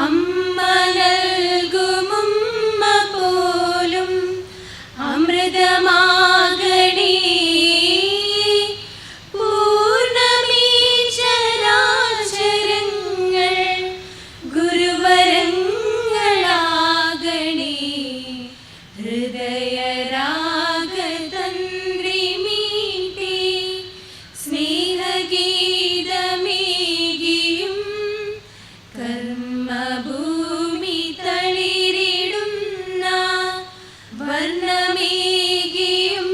അമ്മ നൽകുമുമ്മ പോലും അമൃതമാകണേ. പൂർണ്ണമീ ചരാചരങ്ങൾ ഗുരുവരങ്ങളാകണേ. ഹൃദയരാഗതന്ത്രി മീട്ടി സ്നേഹഗീതമേകിയും കർമ്മഭൂമി തളിരിടുന്ന വർണ്ണമേകിയും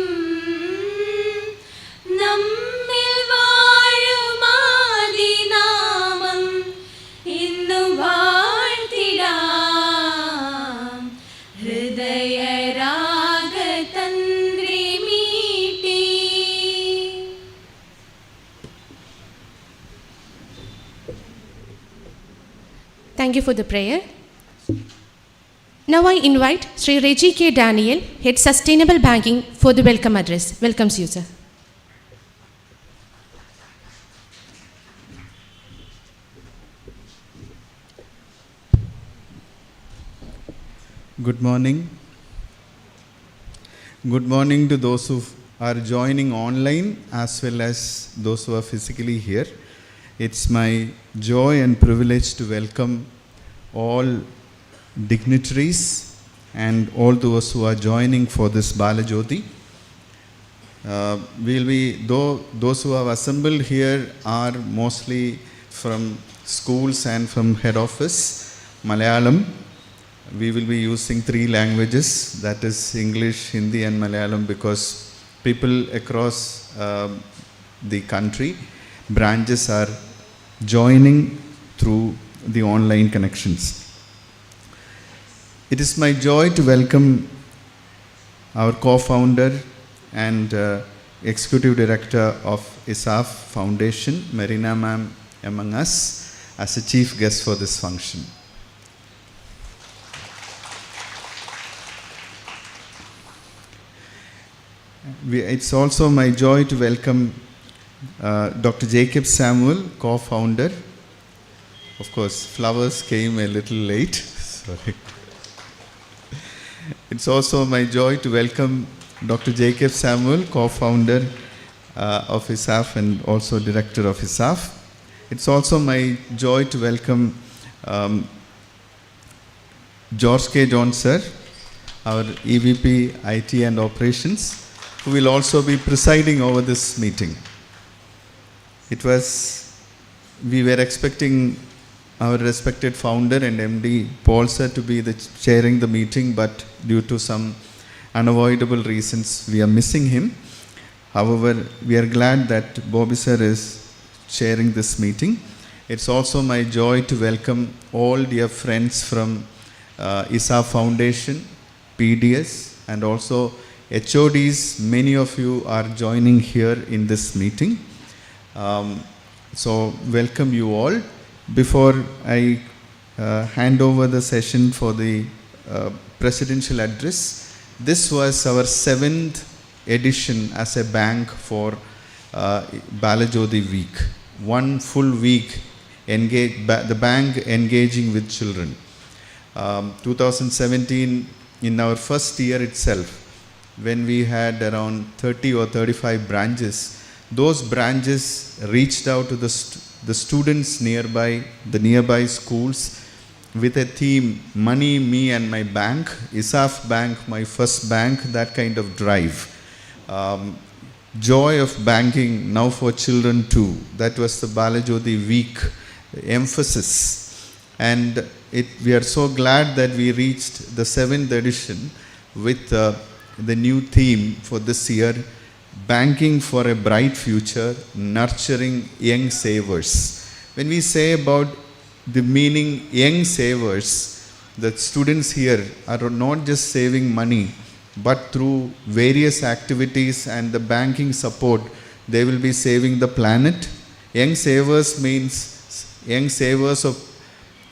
നമ്മിൽ വാഴുമാദിനാമം ഇന്നും വാഴ്ത്തിടാം. ഹൃദയരാഗതന്ത്രി മീട്ടി. Thank you for the prayer. Now I invite Sri Reggie K. Daniel, Head Sustainable Banking, for the welcome address. Welcomes you, sir. Good morning. Good morning to those who are joining online as well as those who are physically here. It's my joy and privilege to welcome all dignitaries and all those who are joining for this Balajyothi. Those who have assembled here are mostly from schools and from head office. Malayalam. We will be using 3 languages, that is English, Hindi and Malayalam, because people across the country, branches are joining through the online connections. It is my joy to welcome our co-founder and executive director of ESAF Foundation, Marina ma'am, among us as a chief guest for this function. It's also my joy to welcome Dr. Jacob Samuel, co-founder. Of course, flowers came a little late. Sorry. It's also my joy to welcome Dr. Jacob Samuel, co-founder of ESAF and also director of ESAF. It's also my joy to welcome George K. John sir, our EVP IT and Operations, who will also be presiding over this meeting. We were expecting our respected founder and MD, Paul sir, to be chairing the meeting, but due to some unavoidable reasons, we are missing him. However, we are glad that Bobby sir is chairing this meeting. It's also my joy to welcome all dear friends from ESAF Foundation, PDS, and also HODs. Many of you are joining here in this meeting. So welcome you all. Before I hand over the session for the presidential address, this was our 7th edition as a bank for Balajyothi week. 1 full week the bank engaging with children. 2017, in our first year itself, when we had around 30 or 35 branches, those branches reached out to the students nearby, the nearby schools, with a theme, money, me and my bank, ESAF bank, my first bank, that kind of drive. Joy of banking now for children too. That was the Balajyothi week emphasis. And we are so glad that we reached the 7th edition with the new theme for this year, banking for a bright future, nurturing young savers. When we say about the meaning young savers, the students here are not just saving money, but through various activities and the banking support, they will be saving the planet. Young savers means young savers of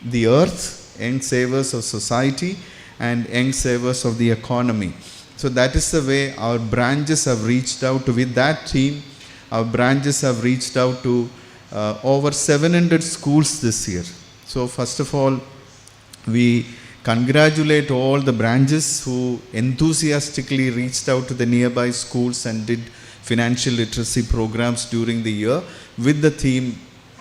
the earth, young savers of society, and young savers of the economy. So that is the way our branches have reached out to, with that theme, our branches have reached out to over 700 schools this year. So first of all, we congratulate all the branches who enthusiastically reached out to the nearby schools and did financial literacy programs during the year with the theme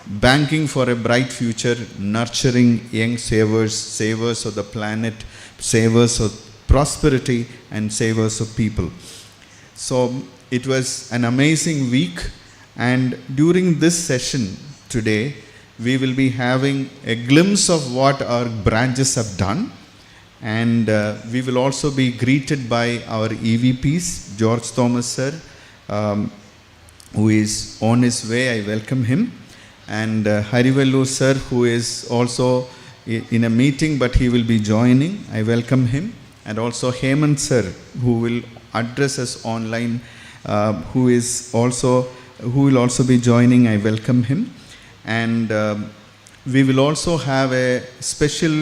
Banking for a Bright Future, Nurturing Young Savers, Savers of the Planet, Savers of Prosperity and Savers of People. So it was an amazing week, and during this session today we will be having a glimpse of what our branches have done, and we will also be greeted by our EVPs, George Thomas sir, who is on his way, I welcome him, and Harivellu sir, who is also in a meeting but he will be joining, I welcome him, and also Hemant sir, who will address us online, who will also be joining, I welcome him. And we will also have a special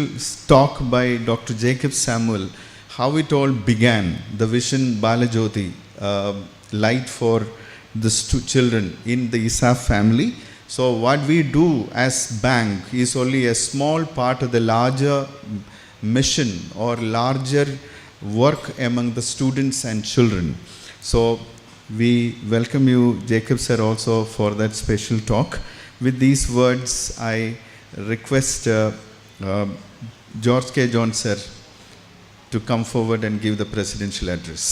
talk by Dr. Jacob Samuel, how it all began, the vision Balajyothi, light for the children in the ESAF family. So what we do as bank is only a small part of the larger mission or larger work among the students and children. So we welcome you, Jacob sir, also for that special talk. With these words, I request George K. John sir to come forward and give the presidential address.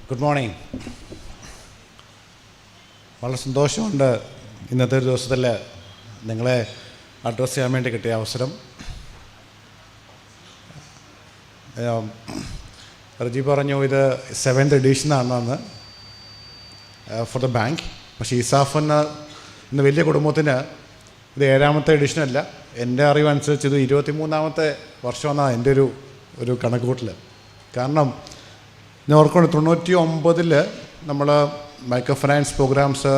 Good morning. വളരെ സന്തോഷമുണ്ട് ഇന്നത്തെ ഒരു ദിവസത്തിൽ നിങ്ങളെ address ചെയ്യാൻ വേണ്ടി കിട്ടിയ അവസരം. റജി പറഞ്ഞു ഇത് 7th എഡിഷനാണെന്ന് ഫോർ ദ ബാങ്ക്. പക്ഷേ ഇസാഫ് എന്ന വലിയ കുടുംബത്തിന് ഇത് 7ാമത്തെ എഡിഷനല്ല. എൻ്റെ അറിവനുസരിച്ച് ഇത് 23ാമത്തെ വർഷമെന്നാണ് എൻ്റെ ഒരു കണക്കുകൂട്ടൽ. കാരണം ഞാൻ ഓർക്കൊണ്ട് 99 നമ്മൾ മൈക്രോ ഫിനാൻസ് പ്രോഗ്രാംസ്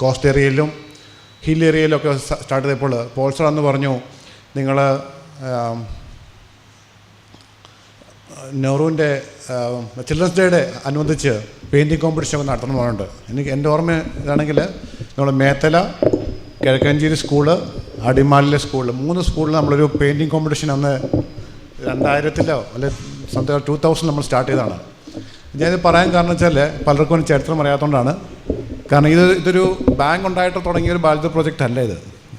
കോസ്റ്റ് ഏരിയയിലും ഹിൽ ഏരിയയിലും ഒക്കെ സ്റ്റാർട്ട് ചെയ്തപ്പോൾ പോൾസർ എന്ന് പറഞ്ഞു നിങ്ങൾ നെഹ്റുവിൻ്റെ ചിൽഡ്രൻസ് ഡേയുടെ അനുബന്ധിച്ച് പെയിൻറ്റിങ് കോമ്പറ്റീഷൻ ഒക്കെ നടത്തണമെന്നുണ്ട്. എൻ്റെ ഓർമ്മ ഇതാണെങ്കിൽ നമ്മൾ മേത്തല, കിഴക്കഞ്ചേരി സ്കൂള്, അടിമാലിലെ സ്കൂള്, 3 സ്കൂളിൽ നമ്മളൊരു പെയിൻറ്റിങ് കോമ്പറ്റീഷൻ അന്ന് 2000 അല്ലെ 2000 നമ്മൾ സ്റ്റാർട്ട് ചെയ്തതാണ്. ഞാനിത് പറയാൻ കാരണം വെച്ചാൽ പലർക്കും ഒരു ചരിത്രം അറിയാത്തതുകൊണ്ടാണ്. കാരണം ഇതൊരു ബാങ്ക് ഉണ്ടായിട്ട് തുടങ്ങിയൊരു ബാലജോതി പ്രോജക്റ്റ് അല്ല ഇത്.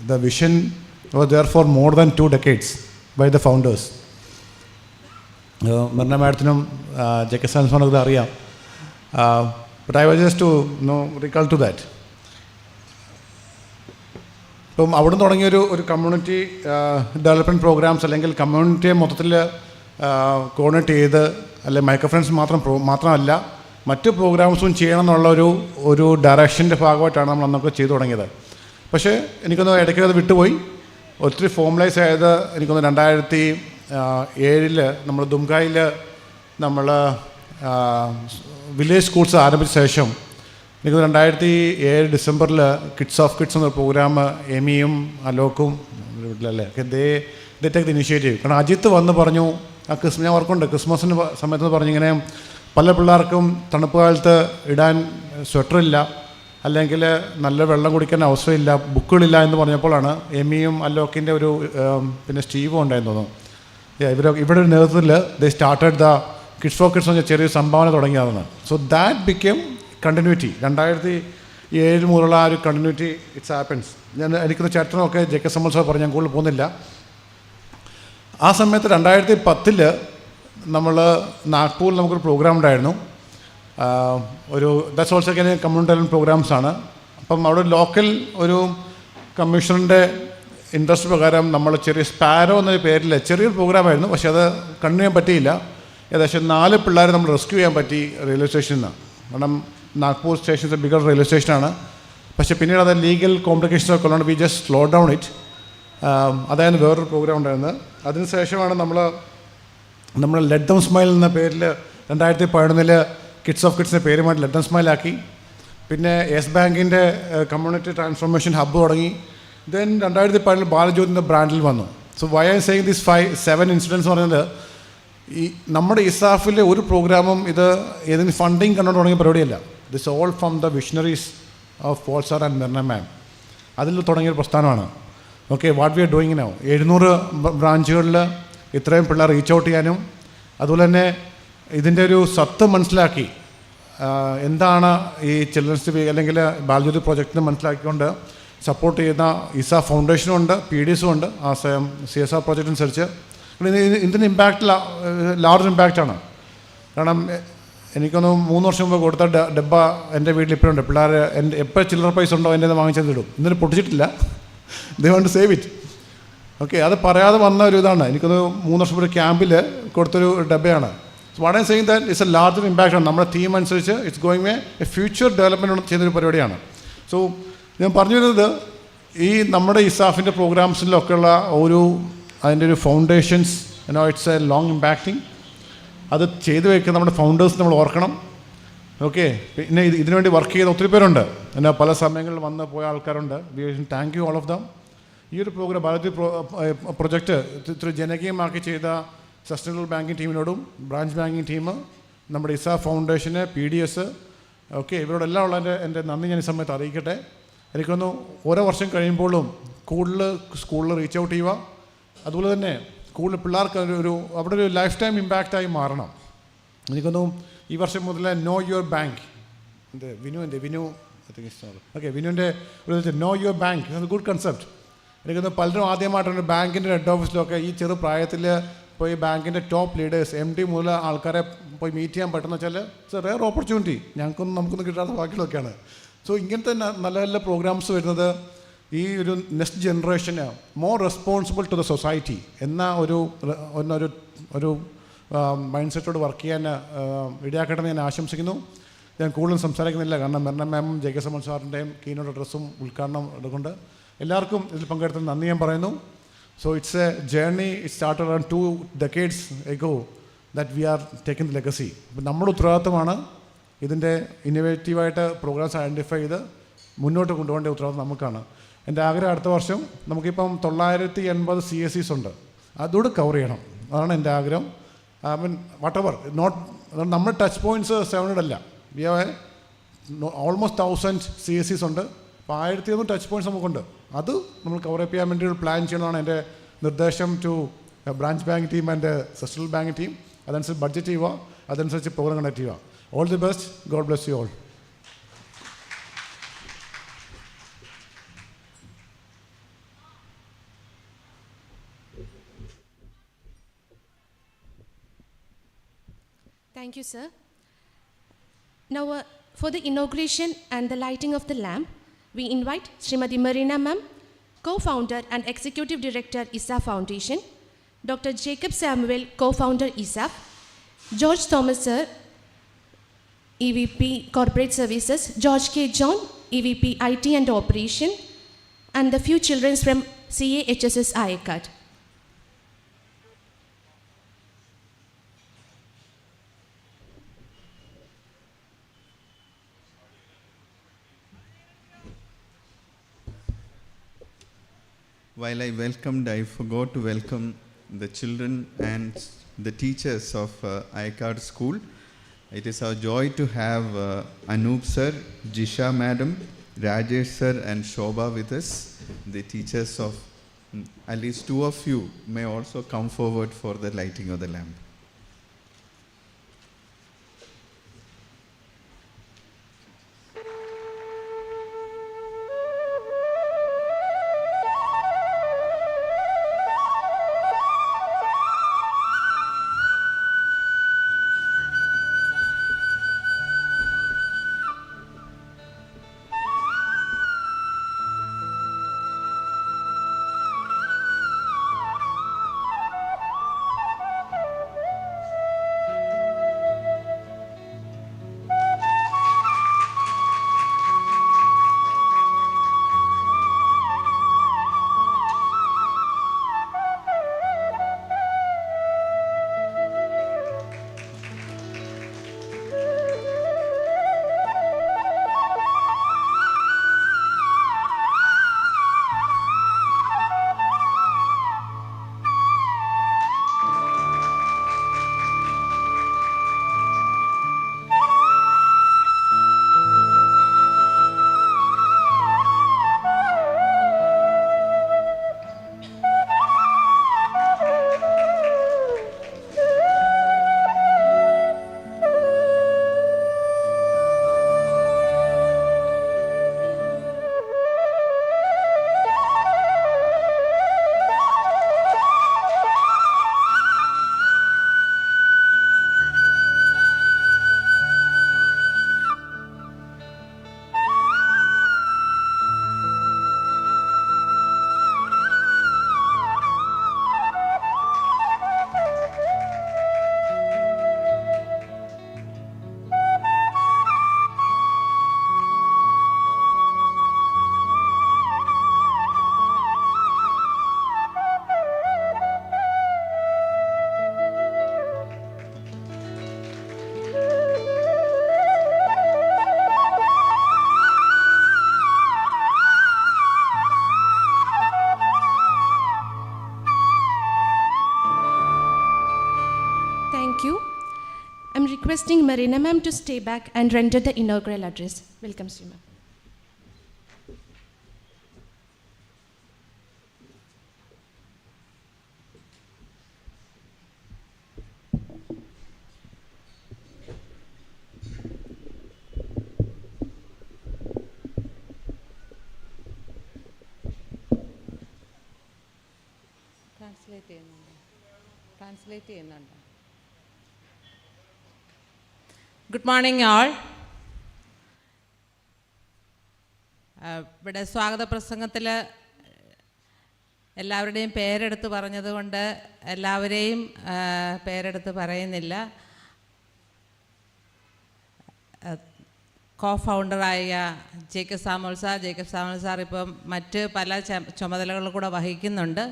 The vision was there for more than 2 decades by the founders. Merna മാഡത്തിനും ജെ.കെ. സാൻസോണൊക്കെ ഇത് അറിയാം. But I was just to recall to that. ഇപ്പം അവിടെ തുടങ്ങിയൊരു കമ്മ്യൂണിറ്റി ഡെവലപ്മെൻറ്റ് പ്രോഗ്രാംസ് അല്ലെങ്കിൽ കമ്മ്യൂണിറ്റിയെ മൊത്തത്തിൽ കോർഡിനേറ്റ് ചെയ്ത് അല്ലെങ്കിൽ മൈക്രോ ഫിനാൻസ് മാത്രമല്ല മറ്റ് പ്രോഗ്രാംസും ചെയ്യണം എന്നുള്ള ഒരു ഡയറക്ഷൻ്റെ ഭാഗമായിട്ടാണ് നമ്മൾ അന്നൊക്കെ ചെയ്തു തുടങ്ങിയത്. പക്ഷേ എനിക്കൊന്ന് ഇടയ്ക്ക് അത് വിട്ടുപോയി. ഒത്തിരി ഫോർമലൈസ് ആയത് എനിക്കൊന്ന് 2007 നമ്മൾ ദുംകായിൽ നമ്മൾ വില്ലേജ് സ്കൂൾസ് ആരംഭിച്ച ശേഷം എനിക്ക് 2007 ഡിസംബറിൽ കിഡ്സ് ഓഫ് കിഡ്സ് എന്നൊരു പ്രോഗ്രാം എമിയും അലോക്കും വീട്ടിലല്ലേ ദേ ടേക്ക് ദ ഇനിഷ്യേറ്റീവ്. കാരണം അജിത്ത് വന്ന് പറഞ്ഞു, ഞാൻ ഓർക്കുന്നുണ്ട് ക്രിസ്മസിൻ്റെ സമയത്ത് പറഞ്ഞിങ്ങനെ പല പിള്ളേർക്കും തണുപ്പ് കാലത്ത് ഇടാൻ സ്വെറ്ററില്ല, അല്ലെങ്കിൽ നല്ല വെള്ളം കുടിക്കാൻ അവസരമില്ല, ബുക്കുകളില്ല എന്ന് പറഞ്ഞപ്പോഴാണ് എമിയും അലോക്കിൻ്റെ പിന്നെ സ്റ്റീവും ഉണ്ടായിരുന്നു തോന്നുന്നു. ഇവിടെ ഒരു നേതൃത്വത്തിൽ ദേ started the kids for kids എന്ന ചെറിയൊരു സംഭാവന തുടങ്ങിയതാണ്. So that become continuity. 2007 മുതലുള്ള ആ ഒരു കണ്ടിന്യൂറ്റി ഇറ്റ്സ് ഹാപ്പൻസ്. എനിക്കൊന്ന് ചരിത്രമൊക്കെ ജെ.കെ. സമൽ സാർ പറഞ്ഞു, ഞാൻ കൂടുതൽ പോകുന്നില്ല. ആ സമയത്ത് 2010 നമ്മൾ നാഗ്പൂരിൽ നമുക്കൊരു പ്രോഗ്രാം ഉണ്ടായിരുന്നു. ദാറ്റ്സ് ഓൾസോ കമ്മ്യൂണിറ്റി ഡെവലപ്മെൻറ്റ് പ്രോഗ്രാംസാണ്. അപ്പം അവിടെ ലോക്കൽ ഒരു കമ്മീഷണറിൻ്റെ ഇൻട്രസ്റ്റ് പ്രകാരം നമ്മൾ ചെറിയ സ്പാരോ എന്നൊരു പേരിൽ ചെറിയൊരു പ്രോഗ്രാമായിരുന്നു. പക്ഷേ അത് കണ്ടിന്യൂ ചെയ്യാൻ പറ്റിയില്ല. ഏകദേശം 4 പിള്ളേരെ നമ്മൾ റെസ്ക്യൂ ചെയ്യാൻ പറ്റി റെയിൽവേ സ്റ്റേഷനിൽ നിന്ന്. കാരണം നാഗ്പൂർ സ്റ്റേഷൻ ബിഗർ റെയിൽവേ സ്റ്റേഷനാണ്. പക്ഷേ പിന്നീട് അത് ലീഗൽ കോംപ്ലിക്കേഷൻസ് ഒക്കെ ഉള്ളതുകൊണ്ട് we just slow down it. അതായിരുന്നു വേറൊരു പ്രോഗ്രാം ഉണ്ടായിരുന്നത്. അതിനുശേഷമാണ് നമ്മൾ ലെറ്റ് ദം സ്മൈൽ എന്ന പേരിൽ 2011 കിഡ്സ് ഓഫ് കിഡ്സിൻ്റെ പേരുമായിട്ട് ലെറ്റ് ദം സ്മൈൽ ആക്കി. പിന്നെ യെസ് ബാങ്കിൻ്റെ കമ്മ്യൂണിറ്റി ട്രാൻസ്ഫോർമേഷൻ ഹബ്ബ് തുടങ്ങി. ദെൻ 2012 ബാലജ്യോതിൻ്റെ ബ്രാൻഡിൽ വന്നു. So why I saying this 7 incidents പറഞ്ഞത് ഈ നമ്മുടെ ഇസാഫിലെ ഒരു പ്രോഗ്രാമും ഇത് ഏതെങ്കിലും ഫണ്ടിങ് കണ്ടുകൊണ്ട് തുടങ്ങിയ പരിപാടിയല്ല. This all from the visionaries of Paul sir and Merna ma'am. അതിൽ തുടങ്ങിയൊരു പ്രസ്ഥാനമാണ്. Okay, what we are doing now 700 ബ്രാഞ്ചുകളിൽ ഇത്രയും പിള്ളേർ റീച്ച് ഔട്ട് ചെയ്യാനും അതുപോലെ തന്നെ ഇതിൻ്റെ ഒരു സത്ത് മനസ്സിലാക്കി എന്താണ് ഈ ചിൽഡ്രൻസ് അല്ലെങ്കിൽ ബാലജ്യോതി പ്രോജക്റ്റിന് മനസ്സിലാക്കിക്കൊണ്ട് സപ്പോർട്ട് ചെയ്യുന്ന ഇസാ ഫൗണ്ടേഷനും ഉണ്ട്, PDSും ഉണ്ട്. ആ CSR പ്രോജക്റ്റ് അനുസരിച്ച് ഇതിൻ്റെ ഇമ്പാക്റ്റ് ലാർജ് ഇമ്പാക്റ്റാണ്. കാരണം എനിക്കൊന്ന് 3 വർഷം മുമ്പ് കൊടുത്ത ഡബ്ബ എൻ്റെ വീട്ടിൽ ഇപ്പോഴുണ്ട്. പിള്ളേർ എൻ്റെ എപ്പോൾ ചില്ലറ പൈസ ഉണ്ടോ എൻ്റെ വാങ്ങിച്ചതിടും. ഇന്നലെ പൊട്ടിച്ചിട്ടില്ല. They want to save it. Okay, അത് പറയാതെ വന്ന ഒരു ഇതാണ്. എനിക്കൊന്ന് 3 വർഷം മുമ്പ് ക്യാമ്പിൽ കൊടുത്തൊരു ഡബ്ബയാണ്. So what I saying that it's a larger ഇമ്പാക്റ്റാണ്. നമ്മുടെ തീം അനുസരിച്ച് it's going a future development ചെയ്യുന്നൊരു പരിപാടിയാണ്. സോ ഞാൻ പറഞ്ഞു വരുന്നത് ഈ നമ്മുടെ ഇസാഫിൻ്റെ പ്രോഗ്രാംസിലൊക്കെയുള്ള അതിൻ്റെ ഒരു foundations it's A long impacting. അത് ചെയ്തു വയ്ക്കുന്ന നമ്മുടെ ഫൗണ്ടേഴ്സ് നമ്മൾ ഓർക്കണം. ഓക്കെ, പിന്നെ ഇതിനുവേണ്ടി വർക്ക് ചെയ്ത ഒത്തിരി പേരുണ്ട്. പിന്നെ പല സമയങ്ങളിൽ വന്ന് പോയ ആൾക്കാരുണ്ട്. Thank you all of them. ഈ ഒരു പ്രോഗ്രാം ഭാരതി പ്രൊജക്റ്റ് ഇത്ര ജനകീയമാക്കി ചെയ്ത സസ്റ്റൈനബിൾ ബാങ്കിങ് ടീമിനോടും ബ്രാഞ്ച് ബാങ്കിങ് ടീം, നമ്മുടെ ഇസാഫ് ഫൗണ്ടേഷന്, PDS, ഓക്കെ, ഇവരോടെല്ലാം ഉള്ള എൻ്റെ നന്ദി ഞാൻ ഈ സമയത്ത് അറിയിക്കട്ടെ. എനിക്കൊന്ന് ഓരോ വർഷം കഴിയുമ്പോഴും കൂടുതൽ സ്കൂളിൽ റീച്ച് ഔട്ട് ചെയ്യുക. അതുപോലെ തന്നെ കൂടുതൽ പിള്ളേർക്ക് അവിടെ ഒരു ലൈഫ് ടൈം ഇമ്പാക്റ്റായി മാറണം. എനിക്കൊന്നും ഈ വർഷം മുതൽ know your bank, Vinu okay, വിനുവിൻ്റെ ഒരു know your bank good concept. എനിക്കൊന്ന് പലരും ആദ്യമായിട്ടൊരു ബാങ്കിൻ്റെ ഹെഡ് ഓഫീസിലൊക്കെ ഈ ചെറു പ്രായത്തിൽ പോയി ബാങ്കിൻ്റെ ടോപ്പ് ലീഡേഴ്സ് MD മുതൽ ആൾക്കാരെ പോയി മീറ്റ് ചെയ്യാൻ പറ്റുന്ന വെച്ചാൽ ഇറ്റ്സ് എ റെയർ ഓപ്പർച്യൂണിറ്റി. നമുക്കൊന്നും കിട്ടാത്ത ബാക്കിയൊക്കെയാണ്. സോ ഇങ്ങനത്തെ നല്ല നല്ല പ്രോഗ്രാംസ് വരുന്നത് ഈ ഒരു നെക്സ്റ്റ് ജനറേഷന് more responsible to the society എന്ന ഒരു മൈൻഡ് സെറ്റോട് വർക്ക് ചെയ്യാൻ ഇടയാക്കട്ടെ എന്ന് ഞാൻ ആശംസിക്കുന്നു. ഞാൻ കൂടുതലും സംസാരിക്കുന്നില്ല, കാരണം മെർന മാമും JK സമൻ സാറിൻ്റെയും കീനോട് അഡ്രസ്സും ഉദ്ഘാടനം എടുക്കൊണ്ട് എല്ലാവർക്കും ഇതിൽ പങ്കെടുത്തതിന് നന്ദി ഞാൻ പറയുന്നു. So it's A journey. It started around 2 decades ago that we are taking the legacy. അപ്പം നമ്മുടെ ഉത്തരവാദിത്തമാണ് ഇതിൻ്റെ ഇന്നോവേറ്റീവായിട്ട് പ്രോഗ്രാംസ് ഐഡൻറ്റിഫൈ ചെയ്ത് മുന്നോട്ട് കൊണ്ടുപോകേണ്ട ഉത്തരവാദിത്തം നമുക്കാണ്. എൻ്റെ ആഗ്രഹം അടുത്ത വർഷം നമുക്കിപ്പം 980 CSEs ഉണ്ട്, അതുകൂടെ കവർ ചെയ്യണം. അതാണ് എൻ്റെ ആഗ്രഹം. I mean whatever not, നമ്മുടെ ടച്ച് പോയിൻറ്റ്സ് 700 അല്ല, വി ഹാവ് ഓൾമോസ്റ്റ് 1000 CSEs ഉണ്ട്. അപ്പോൾ 1100 ടച്ച് പോയിൻറ്റ്സ് നമുക്കുണ്ട്. അത് നമ്മൾ കവർ അപ്പ് ചെയ്യാൻ വേണ്ടി ഒരു പ്ലാൻ ചെയ്യണമെന്നാണ് എൻ്റെ നിർദ്ദേശം to branch bank team and sustainable bank team. അതനുസരിച്ച് ബഡ്ജറ്റ് ചെയ്യുക, അതനുസരിച്ച് പ്രോഗ്രാം കണ്ടക്ട് ചെയ്യുക. All the best. God bless you all. Thank you, sir. Now, for the inauguration and the lighting of the lamp, we invite Srimati Marina Ma'am, co-founder and executive director, ESAF Foundation, Dr. Jacob Samuel, co-founder, ESAF, George Thomas, sir, EVP Corporate Services, George K. John, EVP IT and Operation, and the few children from CAHSS Ayakat. While I welcomed, I forgot to welcome the children and the teachers of ICARD School. It is our joy to have Anoop sir, Jisha madam, Rajesh sir and Shobha with us. The teachers of at least 2 of you may also come forward for the lighting of the lamp. I'm requesting Marina ma'am to stay back and render the inaugural address. Welcome, Sri ma'am. Translate ചെയ്യുന്നുണ്ട്. Good morning all. ഇവിടെ സ്വാഗത പ്രസംഗത്തിൽ എല്ലാവരുടെയും പേരെടുത്ത് പറഞ്ഞതുകൊണ്ട് എല്ലാവരെയും പേരെടുത്ത് പറയുന്നില്ല. കോ ഫൗണ്ടറായ ജേക്കബ് സാമുവൽ സാർ ഇപ്പം മറ്റ് പല ചുമതലകളും കൂടെ വഹിക്കുന്നുണ്ട്.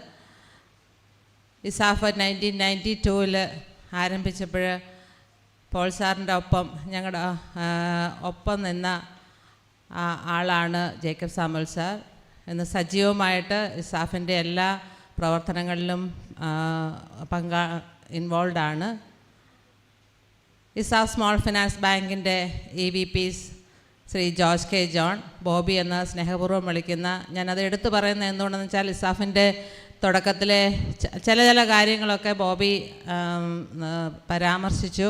ഇസാഫ് 1992 ആരംഭിച്ചപ്പോൾ പോൾ സാറിൻ്റെ ഒപ്പം ഞങ്ങളുടെ ഒപ്പം നിന്ന ആളാണ് ജേക്കബ് സാമുവൽ സാർ. ഇന്ന് സജീവമായിട്ട് ഇസാഫിൻ്റെ എല്ലാ പ്രവർത്തനങ്ങളിലും ഇൻവോൾവാണ്. ഇസാഫ് സ്മോൾ ഫിനാൻസ് ബാങ്കിൻ്റെ EVPs Shri George K John, Bobby എന്ന സ്നേഹപൂർവ്വം വിളിക്കുന്ന, ഞാനത് എടുത്തു പറയുന്നത് എന്തുകൊണ്ടെന്ന് വെച്ചാൽ ഇസാഫിൻ്റെ തുടക്കത്തിലെ ചില കാര്യങ്ങളൊക്കെ ബോബി പരാമർശിച്ചു.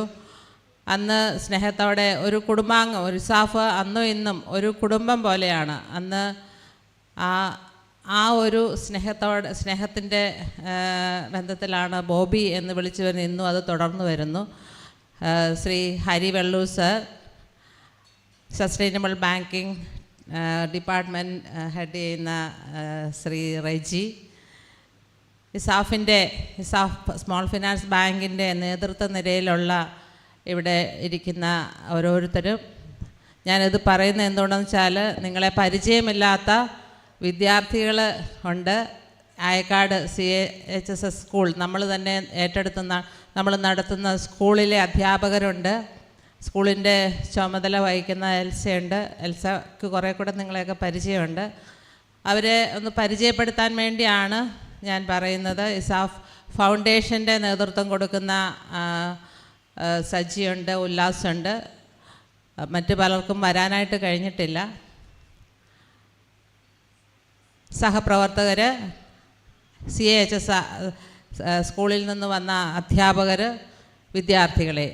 അന്ന് സ്നേഹത്തോടെ ഒരു കുടുംബാംഗം, ഒരു ഇസാഫ് അന്നും ഇന്നും ഒരു കുടുംബം പോലെയാണ്. അന്ന് ആ ഒരു സ്നേഹത്തിൻ്റെ ബന്ധത്തിലാണ് ബോബി എന്ന് വിളിച്ചു വരുന്നത്. ഇന്നും അത് തുടർന്നു വരുന്നു. Shri Hari Vellur sir, sustainable banking department head ചെയ്യുന്ന ശ്രീ റെജി, ഇസാഫ് സ്മോൾ ഫിനാൻസ് ബാങ്കിൻ്റെ നേതൃത്വ നിരയിലുള്ള ഇവിടെ ഇരിക്കുന്ന ഓരോരുത്തരും. ഞാനിത് പറയുന്നത് എന്തുകൊണ്ടെന്ന് വെച്ചാൽ നിങ്ങളെ പരിചയമില്ലാത്ത വിദ്യാർത്ഥികൾ ഉണ്ട്. ആയക്കാട് CHSS സ്കൂൾ നമ്മൾ തന്നെ നമ്മൾ നടത്തുന്ന സ്കൂളിലെ അധ്യാപകരുണ്ട്. സ്കൂളിൻ്റെ ചുമതല വഹിക്കുന്ന എൽസയുണ്ട്. എൽസക്ക് കുറേ കൂടെ നിങ്ങളെയൊക്കെ പരിചയമുണ്ട്. അവരെ ഒന്ന് പരിചയപ്പെടുത്താൻ വേണ്ടിയാണ് ഞാൻ പറയുന്നത്. ഇസാഫ് ഫൗണ്ടേഷൻ്റെ നേതൃത്വം കൊടുക്കുന്ന സജിയുണ്ട്, ഉല്ലാസുണ്ട്. മറ്റു പലർക്കും വരാനായിട്ട് കഴിഞ്ഞിട്ടില്ല. സഹപ്രവർത്തകർ, CHS സ്കൂളിൽ നിന്ന് വന്ന അധ്യാപകർ, വിദ്യാർത്ഥികളെ,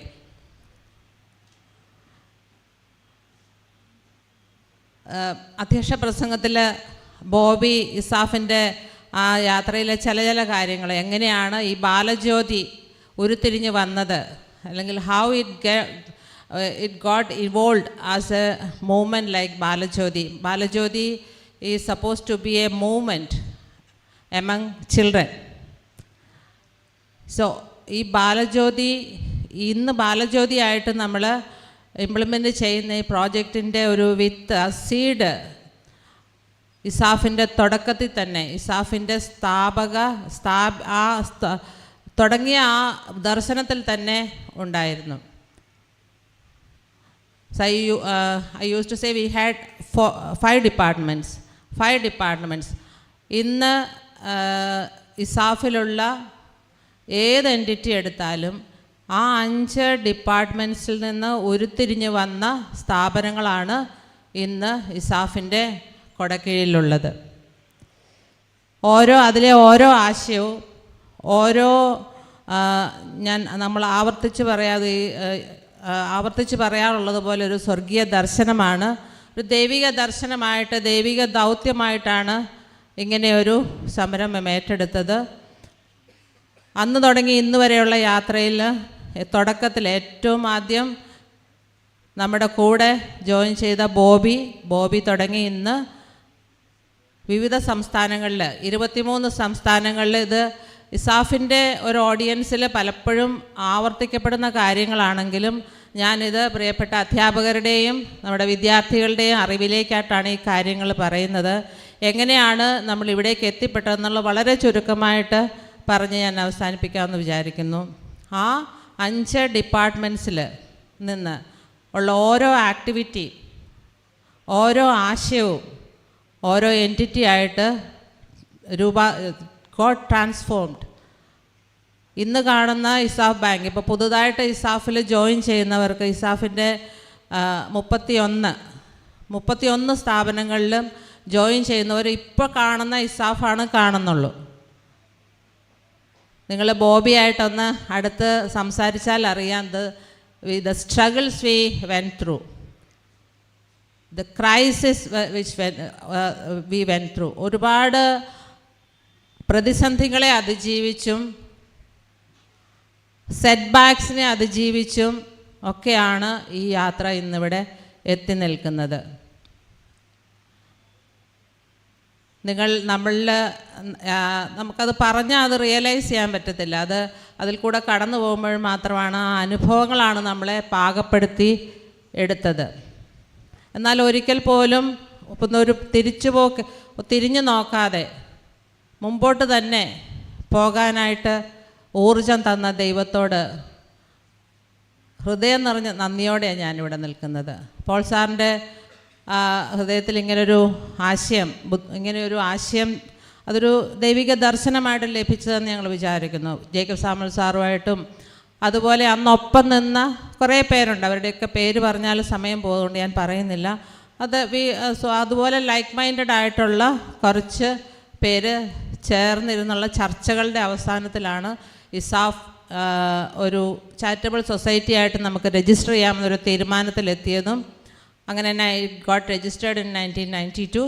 അധ്യക്ഷ പ്രസംഗത്തിൽ ബോബി ഇസാഫിൻ്റെ ആ യാത്രയിലെ ചില കാര്യങ്ങൾ, എങ്ങനെയാണ് ഈ ബാലജ്യോതി ഉരുത്തിരിഞ്ഞ് വന്നത്, അല്ലെങ്കിൽ how it got evolved as a movement like Balajyothi. Balajyothi is supposed to be a movement among children. So ഈ ബാലജ്യോതി ഇന്ന് ബാലജ്യോതി ആയിട്ട് നമ്മൾ ഇംപ്ലിമെൻ്റ് ചെയ്യുന്ന ഈ പ്രോജക്റ്റിൻ്റെ ഒരു വിത്ത്, സീഡ് ഇസാഫിൻ്റെ തുടക്കത്തിൽ തന്നെ, ഇസാഫിൻ്റെ തുടങ്ങിയ ആ ദർശനത്തിൽ തന്നെ ഉണ്ടായിരുന്നു. So I used to say we had 5 departments. ഇന്ന് ഇസാഫിലുള്ള ഏത് എൻറ്റിറ്റി എടുത്താലും ആ 5 ഡിപ്പാർട്ട്മെൻറ്റ്സിൽ നിന്ന് ഉരുത്തിരിഞ്ഞ് വന്ന സ്ഥാപനങ്ങളാണ് ഇന്ന് ഇസാഫിൻ്റെ കൊടക്കീഴിലുള്ളത്. അതിലെ ഓരോ ആശയവും നമ്മൾ ആവർത്തിച്ച് പറയാറുള്ളത് പോലെ ഒരു സ്വർഗീയ ദർശനമാണ്, ഒരു ദൈവിക ദർശനമായിട്ട്, ദൈവിക ദൗത്യമായിട്ടാണ് ഇങ്ങനെയൊരു സംരംഭം ഏറ്റെടുത്തത്. അന്ന് തുടങ്ങി ഇന്ന് വരെയുള്ള യാത്രയിൽ തുടക്കത്തിൽ ഏറ്റവും ആദ്യം നമ്മുടെ കൂടെ ജോയിൻ ചെയ്ത ബോബി തുടങ്ങി ഇന്ന് വിവിധ സംസ്ഥാനങ്ങളിൽ 23 സംസ്ഥാനങ്ങളിൽ ഇത് ഇസാഫിൻ്റെ ഒരു ഓഡിയൻസിൽ പലപ്പോഴും ആവർത്തിക്കപ്പെടുന്ന കാര്യങ്ങളാണെങ്കിലും ഞാനിത് പ്രിയപ്പെട്ട അധ്യാപകരുടെയും നമ്മുടെ വിദ്യാർത്ഥികളുടെയും അറിവിലേക്കായിട്ടാണ് ഈ കാര്യങ്ങൾ പറയുന്നത്. എങ്ങനെയാണ് നമ്മൾ ഇവിടേക്ക് എത്തിപ്പെട്ടതെന്നുള്ള വളരെ ചുരുക്കമായിട്ട് പറഞ്ഞ് ഞാൻ അവസാനിപ്പിക്കാമെന്ന് വിചാരിക്കുന്നു. ആ 5 ഡിപ്പാർട്ട്മെൻറ്റ്സിൽ നിന്ന് ഉള്ള ഓരോ ആക്ടിവിറ്റി, ഓരോ ആശയവും ഓരോ എൻറ്റിറ്റി ആയിട്ട് ഗോഡ് ട്രാൻസ്ഫോംഡ്. ഇന്ന് കാണുന്ന ഇസാഫ് ബാങ്ക്, ഇപ്പോൾ പുതുതായിട്ട് ഇസാഫിൽ ജോയിൻ ചെയ്യുന്നവർക്ക് ഇസാഫിൻ്റെ 31 സ്ഥാപനങ്ങളിലും ജോയിൻ ചെയ്യുന്നവർ ഇപ്പോൾ കാണുന്ന ഇസാഫാണ് കാണുന്നുള്ളൂ. നിങ്ങൾ ബോബിയായിട്ടൊന്ന് അടുത്ത് സംസാരിച്ചാൽ അറിയാം the struggles we went through, the crisis which we went through. ഒരുപാട് പ്രതിസന്ധികളെ അതിജീവിച്ചും സെറ്റ് ബാക്സിനെ അതിജീവിച്ചും ഒക്കെയാണ് ഈ യാത്ര ഇന്നിവിടെ എത്തി നിൽക്കുന്നത്. നമുക്കത് പറഞ്ഞാൽ അത് റിയലൈസ് ചെയ്യാൻ പറ്റത്തില്ല. അതിൽ കൂടെ കടന്നു പോകുമ്പോൾ മാത്രമാണ് ആ അനുഭവങ്ങളാണ് നമ്മളെ പാകപ്പെടുത്തി എടുത്തത്. എന്നാൽ ഒരിക്കൽ പോലും ഒരു തിരിഞ്ഞു നോക്കാതെ മുമ്പോട്ട് തന്നെ പോകാനായിട്ട് ഊർജം തന്ന ദൈവത്തോട് ഹൃദയം നിറഞ്ഞ നന്ദിയോടെയാണ് ഞാനിവിടെ നിൽക്കുന്നത്. പോൾ സാറിൻ്റെ ഹൃദയത്തിൽ ഇങ്ങനൊരു ആശയം അതൊരു ദൈവിക ദർശനമായിട്ട് ലഭിച്ചതെന്ന് ഞങ്ങൾ വിചാരിക്കുന്നു. ജേക്കബ് സാമുൽ സാറുമായിട്ടും അതുപോലെ അന്നൊപ്പം നിന്ന കുറേ പേരുണ്ട്. അവരുടെയൊക്കെ പേര് പറഞ്ഞാൽ സമയം പോകുകൊണ്ട് ഞാൻ പറയുന്നില്ല. അതുപോലെ ലൈക്ക് മൈൻഡഡ് ആയിട്ടുള്ള കുറച്ച് പേര് ചേർന്നിരുന്നുള്ള ചർച്ചകളുടെ അവസാനത്തിലാണ് ഇസാഫ് ഒരു ചാരിറ്റബിൾ സൊസൈറ്റി ആയിട്ട് നമുക്ക് രജിസ്റ്റർ ചെയ്യാമെന്നൊരു തീരുമാനത്തിലെത്തിയതും. അങ്ങനെ ഐ ഗോട്ട് രജിസ്റ്റേർഡ് ഇൻ 1992.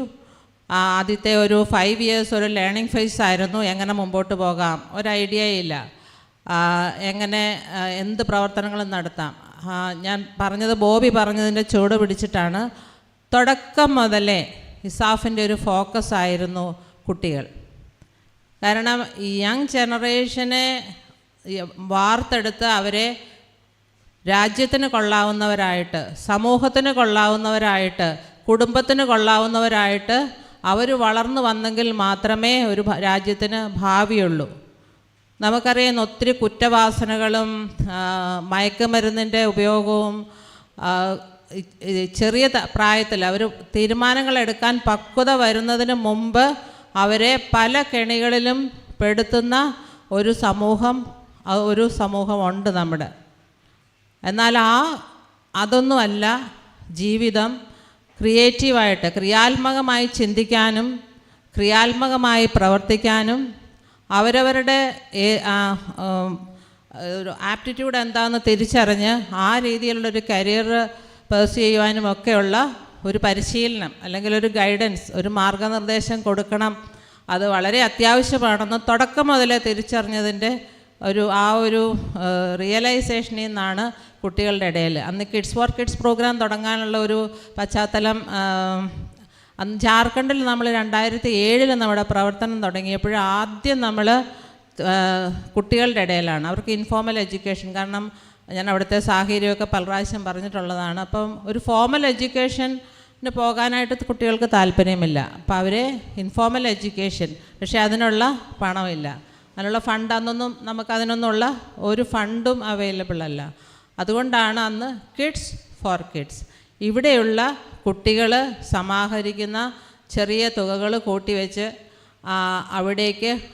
ആദ്യത്തെ ഒരു 5 years ഒരു ലേണിംഗ് ഫേസ് ആയിരുന്നു. എങ്ങനെ മുമ്പോട്ട് പോകാം, ഒരു ഐഡിയയില്ല. എങ്ങനെ എന്ത് പ്രവർത്തനങ്ങളും നടത്താം. ഞാൻ ബോബി പറഞ്ഞതിൻ്റെ ചുവട് പിടിച്ചിട്ടാണ്. തുടക്കം മുതലേ ഇസാഫിൻ്റെ ഒരു ഫോക്കസ് ആയിരുന്നു കുട്ടികൾ. കാരണം ഈ യങ് ജനറേഷനെ വാർത്തെടുത്ത് അവരെ രാജ്യത്തിന് കൊള്ളാവുന്നവരായിട്ട്, സമൂഹത്തിന് കൊള്ളാവുന്നവരായിട്ട്, കുടുംബത്തിന് കൊള്ളാവുന്നവരായിട്ട് അവർ വളർന്നു വന്നെങ്കിൽ മാത്രമേ ഒരു രാജ്യത്തിന് ഭാവിയുള്ളൂ. നമുക്കറിയാം ഒത്തിരി കുറ്റവാസനകളും മയക്കുമരുന്നിൻ്റെ ഉപയോഗവും ചെറിയ പ്രായത്തിൽ അവർ തീരുമാനങ്ങൾ എടുക്കാൻ പക്വത വരുന്നതിന് മുമ്പ് അവരെ പല കെണികളിലും പെടുത്തുന്ന ഒരു സമൂഹമുണ്ട് നമ്മുടെ. എന്നാൽ അതൊന്നുമല്ല ജീവിതം. ക്രിയേറ്റീവായിട്ട്, ക്രിയാത്മകമായി ചിന്തിക്കാനും ക്രിയാത്മകമായി പ്രവർത്തിക്കാനും അവരവരുടെ ഒരു ആപ്റ്റിറ്റ്യൂഡ് എന്താണെന്ന് തിരിച്ചറിഞ്ഞ് ആ രീതിയിലുള്ളൊരു കരിയർ പേഴ്സ്യൂ ചെയ്യുവാനും ഒക്കെയുള്ള ഒരു പരിശീലനം അല്ലെങ്കിൽ ഒരു ഗൈഡൻസ്, ഒരു മാർഗനിർദ്ദേശം കൊടുക്കണം. അത് വളരെ അത്യാവശ്യമാണെന്ന് തുടക്കം മുതലേ തിരിച്ചറിഞ്ഞതിൻ്റെ ഒരു റിയലൈസേഷനിൽ നിന്നാണ് കുട്ടികളുടെ ഇടയിൽ അന്ന് കിഡ്സ് ഫോർ കിഡ്സ് പ്രോഗ്രാം തുടങ്ങാനുള്ള ഒരു പശ്ചാത്തലം. അന്ന് ജാർഖണ്ഡിൽ നമ്മൾ 2007 നമ്മുടെ പ്രവർത്തനം തുടങ്ങിയപ്പോൾ ആദ്യം നമ്മൾ കുട്ടികളുടെ ഇടയിലാണ്. അവർക്ക് ഇൻഫോർമൽ എഡ്യൂക്കേഷൻ, കാരണം ഞാൻ അവിടുത്തെ സാഹചര്യമൊക്കെ പല പ്രാവശ്യം പറഞ്ഞിട്ടുള്ളതാണ്. അപ്പം ഒരു ഫോർമൽ എഡ്യൂക്കേഷന് പോകാനായിട്ട് കുട്ടികൾക്ക് താല്പര്യമില്ല. അപ്പോൾ അവരെ ഇൻഫോർമൽ എഡ്യൂക്കേഷൻ, പക്ഷേ അതിനുള്ള പണമില്ല, അതിനുള്ള ഫണ്ട് അന്നൊന്നും നമുക്കതിനൊന്നുള്ള ഒരു ഫണ്ടും അവൈലബിൾ അല്ല. അതുകൊണ്ടാണ് അന്ന് കിഡ്സ് ഫോർ കിഡ്സ്, ഇവിടെയുള്ള കുട്ടികൾ സമാഹരിക്കുന്ന ചെറിയ തുകകൾ കൂട്ടിവെച്ച്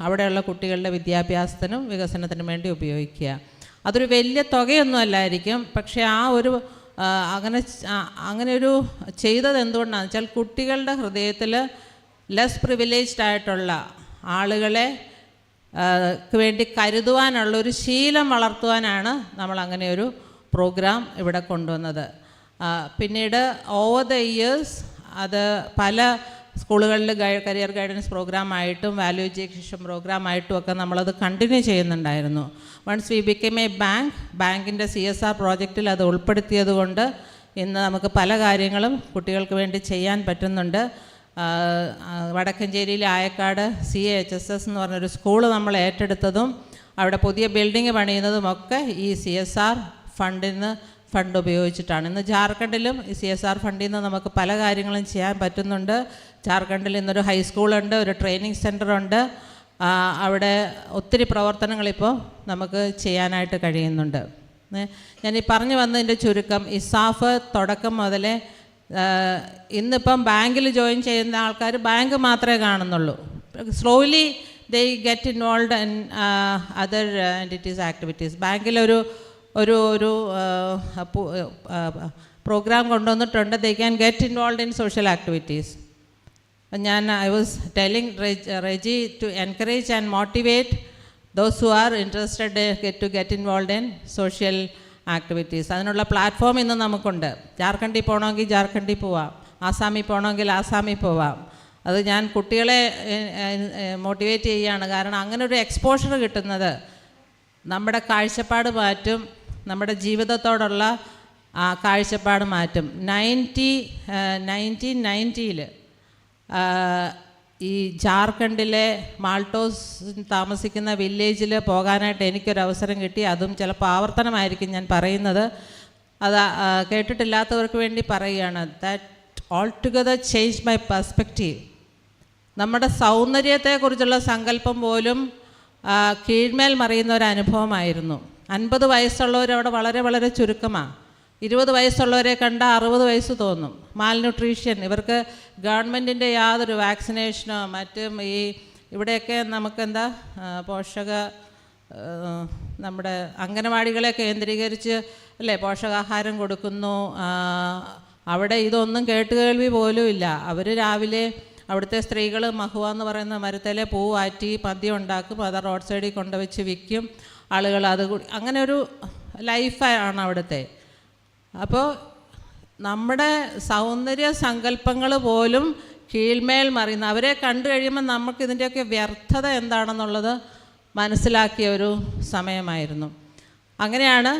അവിടെയുള്ള കുട്ടികളുടെ വിദ്യാഭ്യാസത്തിനും വികസനത്തിനും വേണ്ടി ഉപയോഗിക്കുക. അതൊരു വലിയ തുകയൊന്നും അല്ലായിരിക്കും, പക്ഷേ അങ്ങനെ ഒരു ചെയ്തത് എന്തുകൊണ്ടാണെന്ന് വെച്ചാൽ കുട്ടികളുടെ ഹൃദയത്തിൽ ലെസ് പ്രിവിലേജ്ഡ് ആയിട്ടുള്ള ആളുകളെ വേണ്ടി കരുതുവാനുള്ളൊരു ശീലം വളർത്തുവാനാണ് നമ്മൾ അങ്ങനെ ഒരു പ്രോഗ്രാം ഇവിടെ കൊണ്ടുവന്നത്. പിന്നീട് ഓവർ ദ ഇയേഴ്സ് അത് പല സ്കൂളുകളിൽ കരിയർ ഗൈഡൻസ് പ്രോഗ്രാമായിട്ടും വാല്യൂ എഡ്യൂക്കേഷൻ പ്രോഗ്രാമായിട്ടും ഒക്കെ നമ്മളത് കണ്ടിന്യൂ ചെയ്യുന്നുണ്ടായിരുന്നു. വൺസ് വി ബിക്കം എ ബാങ്കിൻ്റെ CSR പ്രോജക്റ്റിൽ അത് ഉൾപ്പെടുത്തിയത് കൊണ്ട് ഇന്ന് നമുക്ക് പല കാര്യങ്ങളും കുട്ടികൾക്ക് വേണ്ടി ചെയ്യാൻ പറ്റുന്നുണ്ട്. വടക്കഞ്ചേരിയിലെ ആയക്കാട് CHSS എന്ന് പറഞ്ഞൊരു സ്കൂള് നമ്മൾ ഏറ്റെടുത്തതും അവിടെ പുതിയ ബിൽഡിംഗ് പണിയുന്നതുമൊക്കെ ഈ CSR ഫണ്ട് ഉപയോഗിച്ചിട്ടാണ്. ഇന്ന് ജാർഖണ്ഡിലും ഈ CSR ഫണ്ടിൽ നിന്ന് നമുക്ക് പല കാര്യങ്ങളും ചെയ്യാൻ പറ്റുന്നുണ്ട്. ജാർഖണ്ഡിൽ ഇന്നൊരു ഹൈസ്കൂളുണ്ട്, ഒരു ട്രെയിനിങ് സെൻ്ററുണ്ട്. അവിടെ ഒത്തിരി പ്രവർത്തനങ്ങളിപ്പോൾ നമുക്ക് ചെയ്യാനായിട്ട് കഴിയുന്നുണ്ട്. ഞാനീ പറഞ്ഞു വന്നതിൻ്റെ ചുരുക്കം, ഇസാഫ് തുടക്കം മുതലേ ഇന്നിപ്പം ബാങ്കിൽ ജോയിൻ ചെയ്യുന്ന ആൾക്കാർ ബാങ്ക് മാത്രമേ കാണുന്നുള്ളൂ. Slowly they get involved in other entities activities. ബാങ്കിലൊരു ഒരു പ്രോഗ്രാം കൊണ്ടുവന്നിട്ടുണ്ട്. they can get involved in social activities. I was telling Reggie to encourage and motivate those who are interested to get involved in social activities. അതിനുള്ള platform ഇന്ന് നമുക്കുണ്ട്. ജാർഖണ്ഡിൽ പോകണമെങ്കിൽ ജാർഖണ്ഡിൽ പോവാം, ആസാമിൽ പോകണമെങ്കിൽ ആസാമിൽ പോവാം. അത് ഞാൻ കുട്ടികളെ മോട്ടിവേറ്റ് ചെയ്യുകയാണ്. കാരണം അങ്ങനെ ഒരു എക്സ്പോഷർ കിട്ടുന്നത് നമ്മുടെ കാഴ്ചപ്പാട് മാറ്റും, നമ്മുടെ ജീവിതത്തോടുള്ള കാഴ്ചപ്പാട് മാറ്റും. 1990 ഈ ജാർഖണ്ഡിലെ മാൾട്ടോസ് താമസിക്കുന്ന വില്ലേജിൽ പോകാനായിട്ട് എനിക്കൊരവസരം കിട്ടി. അതും ചിലപ്പോൾ ആവർത്തനമായിരിക്കും ഞാൻ പറയുന്നത്, അത് കേട്ടിട്ടില്ലാത്തവർക്ക് വേണ്ടി പറയുകയാണ്. That all together change my perspective. നമ്മുടെ സൗന്ദര്യത്തെക്കുറിച്ചുള്ള സങ്കല്പം പോലും കീഴ്മേൽ മറിയുന്ന ഒരു അനുഭവമായിരുന്നു. 50 വയസ്സുള്ളവർ അവിടെ വളരെ വളരെ ചുരുക്കമാണ്. 20 വയസ്സുള്ളവരെ കണ്ട 60 വയസ്സ് തോന്നും. മാൽന്യൂട്രീഷൻ, ഇവർക്ക് ഗവൺമെൻറ്റിൻ്റെ യാതൊരു വാക്സിനേഷനോ മറ്റും ഈ ഇവിടെയൊക്കെ നമുക്കെന്താ നമ്മുടെ അംഗനവാടികളെ കേന്ദ്രീകരിച്ച് അല്ലേ പോഷകാഹാരം കൊടുക്കുന്നു. അവിടെ ഇതൊന്നും കേട്ടുകേൾവി പോലും ഇല്ല. അവർ രാവിലെ അവിടുത്തെ സ്ത്രീകൾ മഹുവ എന്ന് പറയുന്ന മരത്തിലെ പൂ ആറ്റി പദ്യം ഉണ്ടാക്കും, അത് റോഡ് സൈഡിൽ കൊണ്ടുവച്ച് വിൽക്കും. ആളുകൾ അത് അങ്ങനെ ഒരു ലൈഫാണ് അവിടുത്തെ. അപ്പോൾ നമ്മുടെ സൗന്ദര്യ സങ്കല്പങ്ങൾ പോലും കീഴ്മേൽ മറിയുന്ന, അവരെ കണ്ടു കഴിയുമ്പോൾ നമുക്ക് ഇതിൻ്റെയൊക്കെ വ്യർത്ഥത എന്താണെന്നുള്ളത് മനസ്സിലാക്കിയ ഒരു സമയമായിരുന്നു. അങ്ങനെയാണ്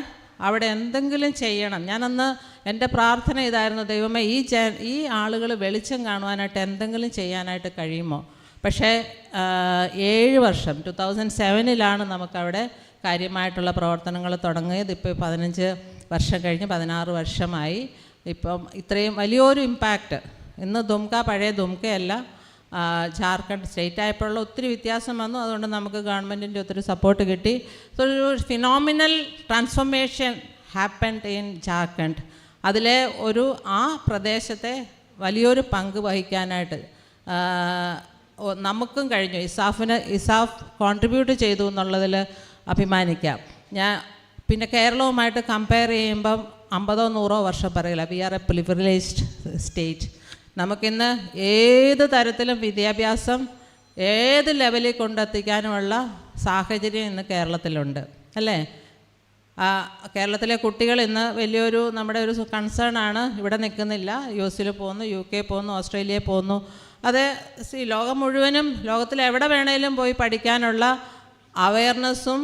അവിടെ എന്തെങ്കിലും ചെയ്യണം. ഞാനന്ന് എൻ്റെ പ്രാർത്ഥന ഇതായിരുന്നു, ദൈവമേ ഈ ആളുകൾ വെളിച്ചം കാണുവാനായിട്ട് എന്തെങ്കിലും ചെയ്യാനായിട്ട് കഴിയുമോ. പക്ഷേ 7 വർഷം 2007 നമുക്കവിടെ കാര്യമായിട്ടുള്ള പ്രവർത്തനങ്ങൾ തുടങ്ങിയത്. ഇപ്പോൾ 15 വർഷം കഴിഞ്ഞ് 16 വർഷമായി. ഇപ്പം ഇത്രയും വലിയൊരു ഇമ്പാക്റ്റ്. ഇന്ന് ദുംക പഴയ ദുംകയല്ല, ജാർഖണ്ഡ് സ്റ്റേറ്റ് ആയപ്പോഴുള്ള ഒത്തിരി വ്യത്യാസം വന്നു. അതുകൊണ്ട് നമുക്ക് ഗവൺമെൻറ്റിൻ്റെ ഒത്തിരി സപ്പോർട്ട് കിട്ടി. സോ ഒരു phenomenal transformation happened in Jharkhand. അതിലെ ആ പ്രദേശത്തെ വലിയൊരു പങ്ക് വഹിക്കാനായിട്ട് നമുക്കും കഴിഞ്ഞു. ഇസാഫ് കോൺട്രിബ്യൂട്ട് ചെയ്തു എന്നുള്ളതിൽ അഭിമാനിക്കാം. പിന്നെ കേരളവുമായിട്ട് കമ്പയർ ചെയ്യുമ്പം 50-100 വർഷം പറയില്ല. We are a privileged state. നമുക്കിന്ന് ഏത് തരത്തിലും വിദ്യാഭ്യാസം ഏത് ലെവലിൽ കൊണ്ടെത്തിക്കാനുമുള്ള സാഹചര്യം ഇന്ന് കേരളത്തിലുണ്ട്, അല്ലേ? കേരളത്തിലെ കുട്ടികൾ ഇന്ന് വലിയൊരു നമ്മുടെ ഒരു കൺസേൺ ആണ്. ഇവിടെ നിൽക്കുന്നില്ല, US പോകുന്നു, UK പോകുന്നു, ഓസ്ട്രേലിയയിൽ പോകുന്നു. അത് ലോകം മുഴുവനും, ലോകത്തിലെവിടെ വേണേലും പോയി പഠിക്കാനുള്ള അവയർനെസ്സും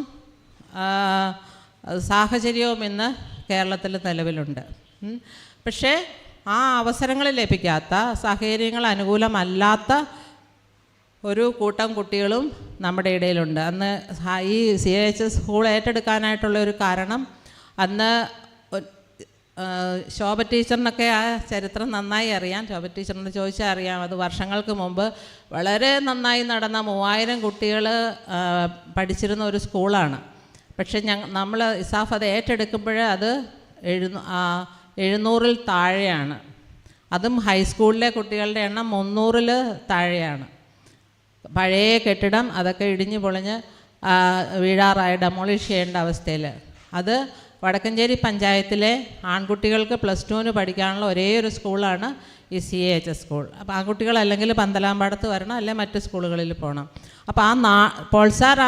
സാഹചര്യവും ഇന്ന് കേരളത്തിൽ നിലവിലുണ്ട്. പക്ഷേ ആ അവസരങ്ങൾ ലഭിക്കാത്ത, സാഹചര്യങ്ങൾ അനുകൂലമല്ലാത്ത ഒരു കൂട്ടം കുട്ടികളും നമ്മുടെ ഇടയിലുണ്ട്. അന്ന് ഈ CHS സ്കൂൾ ഏറ്റെടുക്കാനായിട്ടുള്ള ഒരു കാരണം, അന്ന് ശോഭ ടീച്ചറിനൊക്കെ ആ ചരിത്രം നന്നായി അറിയാം. ശോഭ ടീച്ചറിനോട് ചോദിച്ചാൽ അറിയാം. അത് വർഷങ്ങൾക്ക് മുമ്പ് വളരെ നന്നായി നടന്ന 3000 കുട്ടികൾ പഠിച്ചിരുന്ന ഒരു സ്കൂളാണ്. പക്ഷേ നമ്മൾ ഇസാഫ് അത് ഏറ്റെടുക്കുമ്പോൾ അത് 700-ൽ താഴെയാണ്. അതും ഹൈസ്കൂളിലെ കുട്ടികളുടെ എണ്ണം 300-ൽ താഴെയാണ്. പഴയ കെട്ടിടം അതൊക്കെ ഇടിഞ്ഞു പൊളിഞ്ഞ് വീഴാറായി ഡെമോളിഷ് ചെയ്യേണ്ട അവസ്ഥയിൽ. അത് വടക്കഞ്ചേരി പഞ്ചായത്തിലെ ആൺകുട്ടികൾക്ക് +2 പഠിക്കാനുള്ള ഒരേ ഒരു സ്കൂളാണ് ഈ CHS സ്കൂൾ. അപ്പോൾ ആൺകുട്ടികൾ അല്ലെങ്കിൽ പന്തലാമ്പാടത്ത് വരണം, അല്ലെങ്കിൽ മറ്റ് സ്കൂളുകളിൽ പോകണം. അപ്പോൾ പോൾസാർ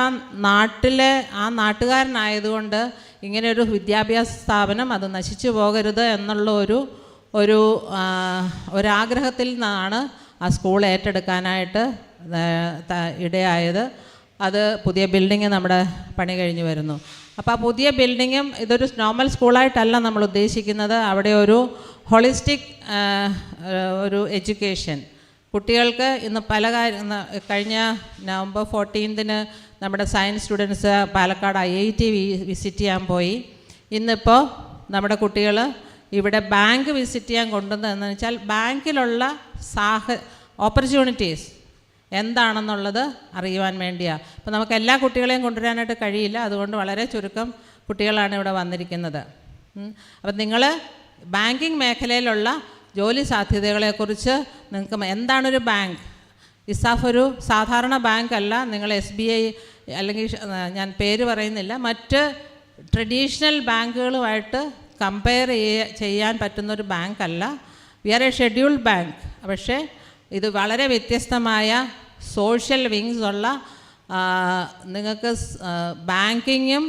നാട്ടുകാരനായതുകൊണ്ട് ഇങ്ങനെയൊരു വിദ്യാഭ്യാസ സ്ഥാപനം അത് നശിച്ചു പോകരുത് എന്നുള്ള ഒരാഗ്രഹത്തിൽ നിന്നാണ് ആ സ്കൂൾ ഏറ്റെടുക്കാനായിട്ട് ഇടയായത്. അത് പുതിയ ബിൽഡിങ് നമ്മുടെ പണി കഴിഞ്ഞ് വരുന്നു. അപ്പോൾ ആ പുതിയ ബിൽഡിങ്ങും ഇതൊരു നോർമൽ സ്കൂളായിട്ടല്ല നമ്മൾ ഉദ്ദേശിക്കുന്നത്. അവിടെ ഒരു ഹോളിസ്റ്റിക് ഒരു എഡ്യൂക്കേഷൻ കുട്ടികൾക്ക് ഇന്ന് കഴിഞ്ഞ November 14 നമ്മുടെ science students Palakkad IIT visit ചെയ്യാൻ പോയി. ഇന്നിപ്പോൾ നമ്മുടെ കുട്ടികൾ ഇവിടെ ബാങ്ക് വിസിറ്റ് ചെയ്യാൻ കൊണ്ടുവന്നതെന്ന് വെച്ചാൽ ബാങ്കിലുള്ള ഓപ്പർച്യൂണിറ്റീസ് എന്താണെന്നുള്ളത് അറിയുവാൻ വേണ്ടിയാണ്. അപ്പോൾ നമുക്ക് എല്ലാ കുട്ടികളെയും കൊണ്ടുവരാനായിട്ട് കഴിയില്ല. അതുകൊണ്ട് വളരെ ചുരുക്കം കുട്ടികളാണ് ഇവിടെ വന്നിരിക്കുന്നത്. അപ്പം നിങ്ങൾ ബാങ്കിങ് മേഖലയിലുള്ള ജോലി സാധ്യതകളെക്കുറിച്ച് നിങ്ങൾക്ക് എന്താണൊരു ബാങ്ക്, ഇസാഫ് ഒരു സാധാരണ ബാങ്കല്ല. നിങ്ങൾ SBI അല്ലെങ്കിൽ ഞാൻ പേര് പറയുന്നില്ല, മറ്റ് ട്രഡീഷണൽ ബാങ്കുകളുമായിട്ട് കമ്പയർ ചെയ്യാൻ പറ്റുന്നൊരു ബാങ്കല്ല. We are a scheduled bank. പക്ഷേ ഇത് വളരെ വ്യത്യസ്തമായ സോഷ്യൽ വിങ്സ് ഉള്ള, നിങ്ങൾക്ക് ബാങ്കിങ്ങും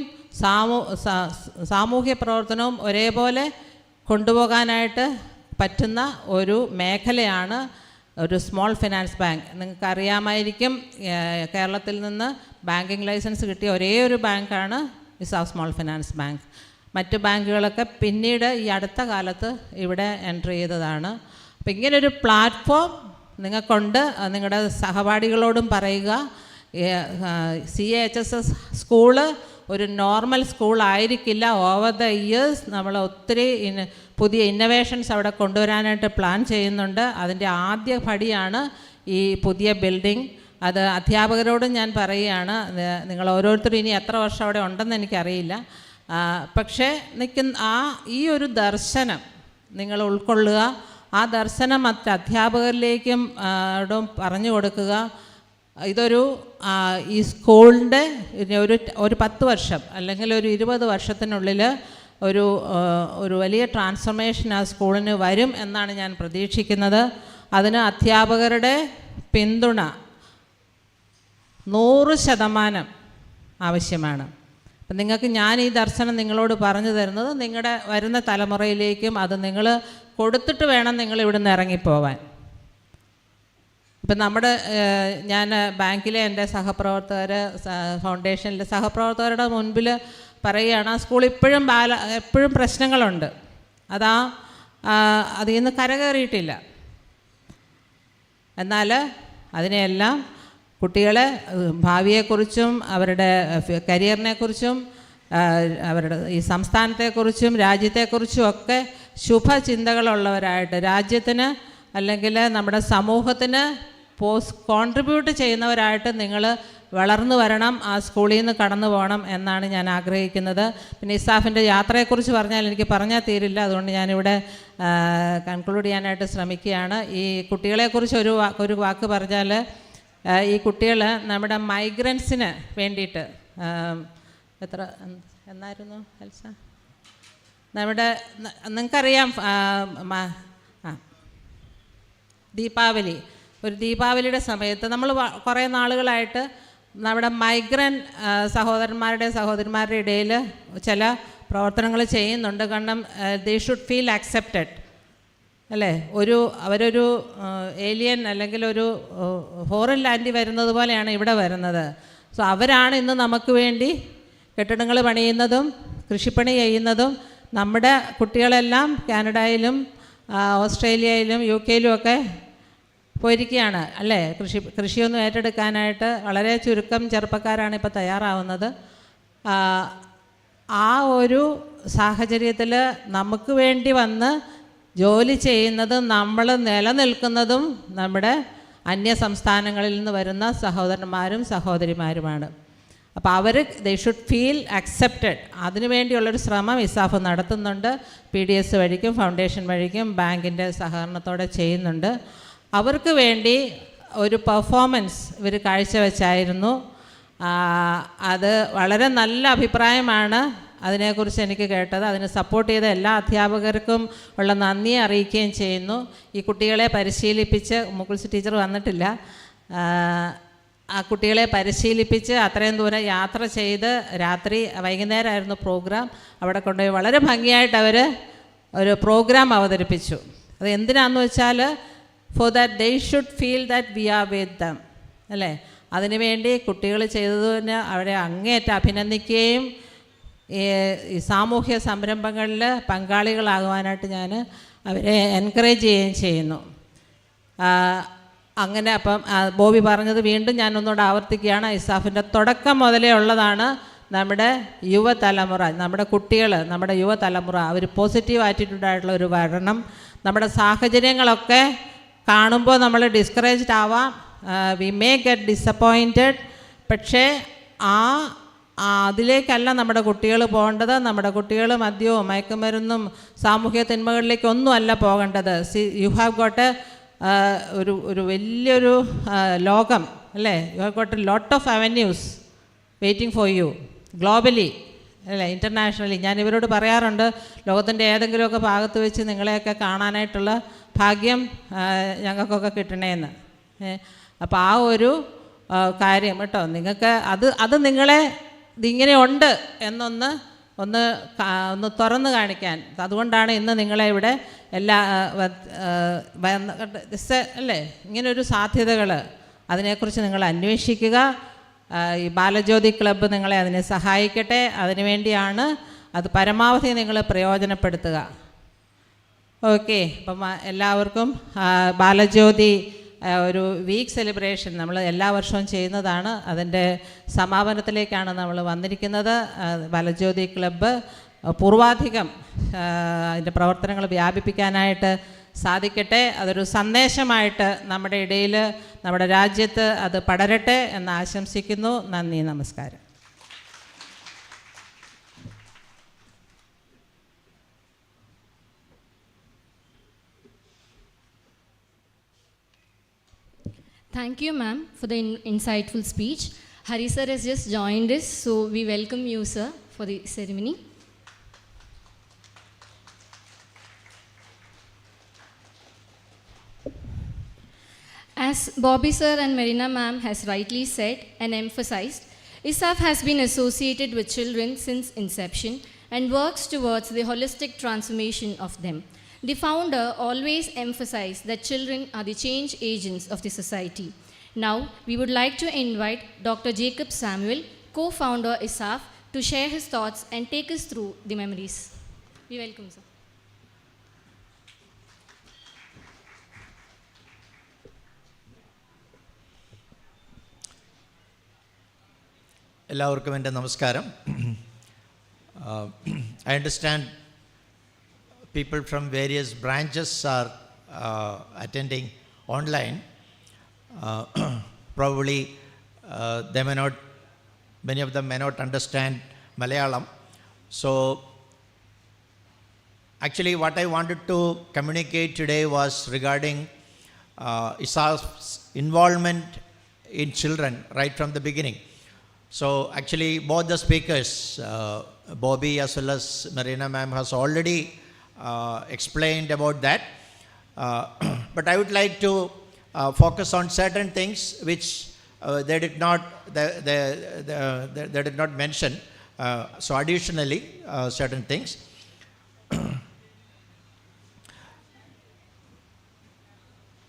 സാമൂഹ്യ പ്രവർത്തനവും ഒരേപോലെ കൊണ്ടുപോകാനായിട്ട് പറ്റുന്ന ഒരു മേഖലയാണ് ഒരു സ്മോൾ ഫിനാൻസ് ബാങ്ക്. നിങ്ങൾക്ക് അറിയാമായിരിക്കും, കേരളത്തിൽ നിന്ന് ബാങ്കിങ് ലൈസൻസ് കിട്ടിയ ഒരേ ഒരു ബാങ്കാണ് ഇസാഫ് സ്മോൾ ഫിനാൻസ് ബാങ്ക്. മറ്റ് ബാങ്കുകളൊക്കെ പിന്നീട് ഈ അടുത്ത കാലത്ത് ഇവിടെ എൻട്രി ചെയ്തതാണ്. അപ്പോൾ ഇങ്ങനൊരു പ്ലാറ്റ്ഫോം നിങ്ങൾക്കുണ്ട്. നിങ്ങളുടെ സഹപാഠികളോടും പറയുക. CAHSS സ്കൂള് ഒരു നോർമൽ സ്കൂളായിരിക്കില്ല. ഓവർ ദ ഇയേഴ്സ് നമ്മൾ ഒത്തിരി പുതിയ ഇന്നവേഷൻസ് അവിടെ കൊണ്ടുവരാനായിട്ട് പ്ലാൻ ചെയ്യുന്നുണ്ട്. അതിൻ്റെ ആദ്യ പടിയാണ് ഈ പുതിയ ബിൽഡിംഗ്. അത് അധ്യാപകരോടും ഞാൻ പറയുകയാണ്, നിങ്ങൾ ഓരോരുത്തരും ഇനി എത്ര വർഷം അവിടെ ഉണ്ടെന്ന് എനിക്കറിയില്ല. പക്ഷേ ഈ ഒരു ദർശനം നിങ്ങൾ ഉൾക്കൊള്ളുക. ആ ദർശനം മറ്റ് അധ്യാപകരിലേക്കും പറഞ്ഞു കൊടുക്കുക. ഇതൊരു ഈ സ്കൂളിൻ്റെ ഒരു 10 വർഷം അല്ലെങ്കിൽ ഒരു 20 വർഷത്തിനുള്ളിൽ ഒരു വലിയ ട്രാൻസ്ഫോർമേഷൻ ആ സ്കൂളിന് വരും എന്നാണ് ഞാൻ പ്രതീക്ഷിക്കുന്നത്. അതിന് അധ്യാപകരുടെ പിന്തുണ 100% ആവശ്യമാണ്. അപ്പം നിങ്ങൾക്ക് ഞാൻ ഈ ദർശനം നിങ്ങളോട് പറഞ്ഞു തരുന്നത് നിങ്ങളുടെ വരുന്ന തലമുറയിലേക്കും അത് നിങ്ങൾ കൊടുത്തിട്ട് വേണം നിങ്ങൾ ഇവിടുന്ന് ഇറങ്ങിപ്പോവാൻ. ഇപ്പം ഞാൻ ബാങ്കിലെ എൻ്റെ സഹപ്രവർത്തകർ, ഫൗണ്ടേഷനിലെ സഹപ്രവർത്തകരുടെ മുൻപിൽ പറയുകയാണ്, ആ സ്കൂൾ എപ്പോഴും പ്രശ്നങ്ങളുണ്ട്. അതിൽ നിന്ന് കരകയറിയിട്ടില്ല. എന്നാൽ അതിനെയെല്ലാം കുട്ടികളെ ഭാവിയെക്കുറിച്ചും അവരുടെ കരിയറിനെക്കുറിച്ചും അവരുടെ ഈ സംസ്ഥാനത്തെക്കുറിച്ചും രാജ്യത്തെക്കുറിച്ചും ഒക്കെ ശുഭചിന്തകളുള്ളവരായിട്ട്, രാജ്യത്തിന് അല്ലെങ്കിൽ നമ്മുടെ സമൂഹത്തിന് കോൺട്രിബ്യൂട്ട് ചെയ്യുന്നവരായിട്ട് നിങ്ങൾ വളർന്നു വരണം. ആ സ്കൂളിൽ നിന്ന് കടന്നു പോകണം എന്നാണ് ഞാൻ ആഗ്രഹിക്കുന്നത്. പിന്നെ ഇസാഫിൻ്റെ യാത്രയെക്കുറിച്ച് പറഞ്ഞാൽ എനിക്ക് പറഞ്ഞാൽ തീരില്ല. അതുകൊണ്ട് ഞാനിവിടെ കൺക്ലൂഡ് ചെയ്യാനായിട്ട് ശ്രമിക്കുകയാണ്. ഈ കുട്ടികളെക്കുറിച്ച് ഒരു വാക്ക് പറഞ്ഞാൽ, ഈ കുട്ടികൾ നമ്മുടെ മൈഗ്രൻസിന് വേണ്ടിയിട്ട് എന്നായിരുന്നു എൽസ, നിങ്ങൾക്കറിയാം ദീപാവലിയുടെ സമയത്ത് നമ്മൾ കുറേ നാളുകളായിട്ട് നമ്മുടെ മൈഗ്രൻ്റ് സഹോദരന്മാരുടെ ഇടയിൽ ചില പ്രവർത്തനങ്ങൾ ചെയ്യുന്നുണ്ട്. കാരണം ദേ ഷുഡ് ഫീൽ അക്സെപ്റ്റഡ്, അല്ലേ? അവരൊരു ഏലിയൻ അല്ലെങ്കിൽ ഒരു ഫോറിൻ ലാൻഡിൽ വരുന്നത് പോലെയാണ് ഇവിടെ വരുന്നത്. സോ അവരാണ് ഇന്ന് നമുക്ക് വേണ്ടി കെട്ടിടങ്ങൾ പണിയുന്നതും കൃഷിപ്പണി ചെയ്യുന്നതും. നമ്മുടെ കുട്ടികളെല്ലാം കാനഡയിലും ഓസ്ട്രേലിയയിലും UK ഒക്കെ പോയിരിക്കുകയാണ്, അല്ലേ? കൃഷിയൊന്നും ഏറ്റെടുക്കാനായിട്ട് വളരെ ചുരുക്കം ചെറുപ്പക്കാരാണ് ഇപ്പോൾ തയ്യാറാവുന്നത്. ആ ഒരു സാഹചര്യത്തിൽ നമുക്ക് വേണ്ടി വന്ന് ജോലി ചെയ്യുന്നതും നമ്മൾ നിലനിൽക്കുന്നതും നമ്മുടെ അന്യ സംസ്ഥാനങ്ങളിൽ നിന്ന് വരുന്ന സഹോദരന്മാരും സഹോദരിമാരുമാണ്. അപ്പോൾ ദേ ഷുഡ് ഫീൽ അക്സെപ്റ്റഡ്. അതിനുവേണ്ടിയുള്ളൊരു ശ്രമം ഇസാഫ് നടത്തുന്നുണ്ട്. PDS വഴിക്കും ഫൗണ്ടേഷൻ വഴിക്കും ബാങ്കിൻ്റെ സഹകരണത്തോടെ ചെയ്യുന്നുണ്ട്. അവർക്ക് വേണ്ടി ഒരു പെർഫോമൻസ് ഇവർ കാഴ്ചവെച്ചായിരുന്നു. അത് വളരെ നല്ല അഭിപ്രായമാണ് അതിനെക്കുറിച്ച് എനിക്ക് കേട്ടത്. അതിന് സപ്പോർട്ട് ചെയ്ത എല്ലാ അധ്യാപകർക്കും ഉള്ള നന്ദി അറിയിക്കുകയും ചെയ്യുന്നു. ഈ കുട്ടികളെ പരിശീലിപ്പിച്ച്, മുകുൾസ് ടീച്ചർ വന്നിട്ടില്ല, ആ കുട്ടികളെ പരിശീലിപ്പിച്ച് അത്രയും ദൂരം യാത്ര ചെയ്ത് വൈകുന്നേരമായിരുന്നു പ്രോഗ്രാം. അവിടെ കൊണ്ടുപോയി വളരെ ഭംഗിയായിട്ട് അവർ ഒരു പ്രോഗ്രാം അവതരിപ്പിച്ചു. അത് എന്തിനാണെന്ന് വെച്ചാൽ for that they should feel that we are with dum, അല്ലേ? അതിനുവേണ്ടി കുട്ടികൾ ചെയ്തതിന് അവരെ അങ്ങേയറ്റം അഭിനന്ദിക്കുകയും ഈ സാമൂഹ്യ സംരംഭങ്ങളിൽ പങ്കാളികളാകുവാനായിട്ട് ഞാൻ അവരെ എൻകറേജ് ചെയ്യുകയും ചെയ്യുന്നു. അങ്ങനെ അപ്പം ബോബി പറഞ്ഞത് വീണ്ടും ഞാനൊന്നുകൂടെ ആവർത്തിക്കുകയാണ്. ഇസാഫിൻ്റെ തുടക്കം മുതലേ ഉള്ളതാണ് നമ്മുടെ യുവതലമുറ, നമ്മുടെ കുട്ടികൾ, നമ്മുടെ യുവതലമുറ അവർ പോസിറ്റീവ് ആറ്റിറ്റ്യൂഡായിട്ടുള്ള ഒരു വരണം. നമ്മുടെ സാഹചര്യങ്ങളൊക്കെ കാണുമ്പോൾ നമ്മൾ ഡിസ്കറേജ്ഡ് ആവാം, വി മേ ഗെറ്റ് ഡിസപ്പോയിൻറ്റഡ്. പക്ഷേ അതിലേക്കല്ല നമ്മുടെ കുട്ടികൾ പോകേണ്ടത്. നമ്മുടെ കുട്ടികൾ മദ്യവും മയക്കുമരുന്നും സാമൂഹ്യ തിന്മകളിലേക്കൊന്നും അല്ല പോകേണ്ടത്. യു ഹാവ് ഗോട്ട് എ ഒരു വലിയൊരു ലോകം അല്ലേ. You have got a lot of avenues waiting for you globally അല്ലേ, ഇൻ്റർനാഷണലി. ഞാൻ ഇവരോട് പറയാറുണ്ട്, ലോകത്തിൻ്റെ ഏതെങ്കിലുമൊക്കെ ഭാഗത്ത് വെച്ച് നിങ്ങളെയൊക്കെ കാണാനായിട്ടുള്ള ഭാഗ്യം ഞങ്ങൾക്കൊക്കെ കിട്ടണേന്ന്. അപ്പോൾ ആ ഒരു കാര്യം കേട്ടോ, നിങ്ങൾക്ക് അത് നിങ്ങളെ ഇതിങ്ങനെ ഉണ്ട് എന്നൊന്ന് തുറന്നു കാണിക്കാൻ. അതുകൊണ്ടാണ് ഇന്ന് നിങ്ങളെ ഇവിടെ എല്ലാ അല്ലേ, ഇങ്ങനൊരു സാധ്യതകൾ അതിനെക്കുറിച്ച് നിങ്ങൾ അന്വേഷിക്കുക. ഈ ബാലജ്യോതി ക്ലബ്ബ് നിങ്ങളെ അതിനെ സഹായിക്കട്ടെ. അതിനുവേണ്ടിയാണ് അത് പരമാവധി നിങ്ങൾ പ്രയോജനപ്പെടുത്തുക. ഓക്കെ, അപ്പം എല്ലാവർക്കും ബാലജ്യോതി ഒരു വീക്ക് സെലിബ്രേഷൻ നമ്മൾ എല്ലാ വർഷവും ചെയ്യുന്നതാണ്. അതിൻ്റെ സമാപനത്തിലേക്കാണ് നമ്മൾ വന്നിരിക്കുന്നത്. ബാലജ്യോതി ക്ലബ്ബ് പൂർവാധികം അതിൻ്റെ പ്രവർത്തനങ്ങൾ വ്യാപിപ്പിക്കാനായിട്ട് സാധിക്കട്ടെ. അതൊരു സന്ദേശമായിട്ട് നമ്മുടെ ഇടയിൽ, നമ്മുടെ രാജ്യത്ത് അത് പടരട്ടെ എന്ന് ആശംസിക്കുന്നു. നന്ദി, നമസ്കാരം. Thank you, ma'am, for the insightful speech. Hari sir has just joined us, so we welcome you, sir, for the ceremony. As Bobby sir and Marina ma'am has rightly said and emphasized, ESAF has been associated with children since inception and works towards the holistic transformation of them. The founder always emphasized that children are the change agents of the society. Now, we would like to invite Dr. Jacob Samuel, co-founder ESAF, to share his thoughts and take us through the memories. We welcome, sir. എല്ലാവർക്കും എൻ്റെ നമസ്കാരം. I understand people from various branches are attending online. Probably they may not, many of them may not understand Malayalam. So actually what I wanted to communicate today was regarding ESAF's involvement in children right from the beginning. So actually both the speakers, Bobby as well as Marina ma'am, has already explained about that. But I would like to focus on certain things which they did not mention. So additionally, certain things.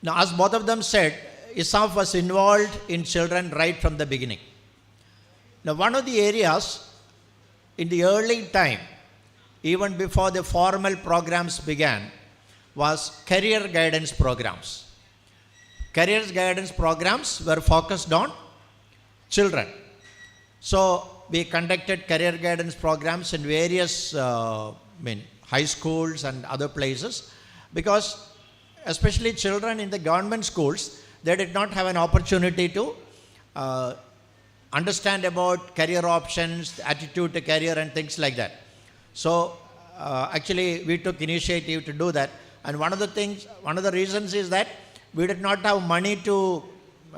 Now, as both of them said, ESAF was involved in children right from the beginning. Now, one of the areas in the early time, even before the formal programs began, was career guidance programs. Career guidance programs were focused on children. So we conducted career guidance programs in various high schools and other places, because especially children in the government schools, they did not have an opportunity to understand about career options, attitude to career and things like that. So actually we took initiative to do that. And one of the reasons is that we did not have money to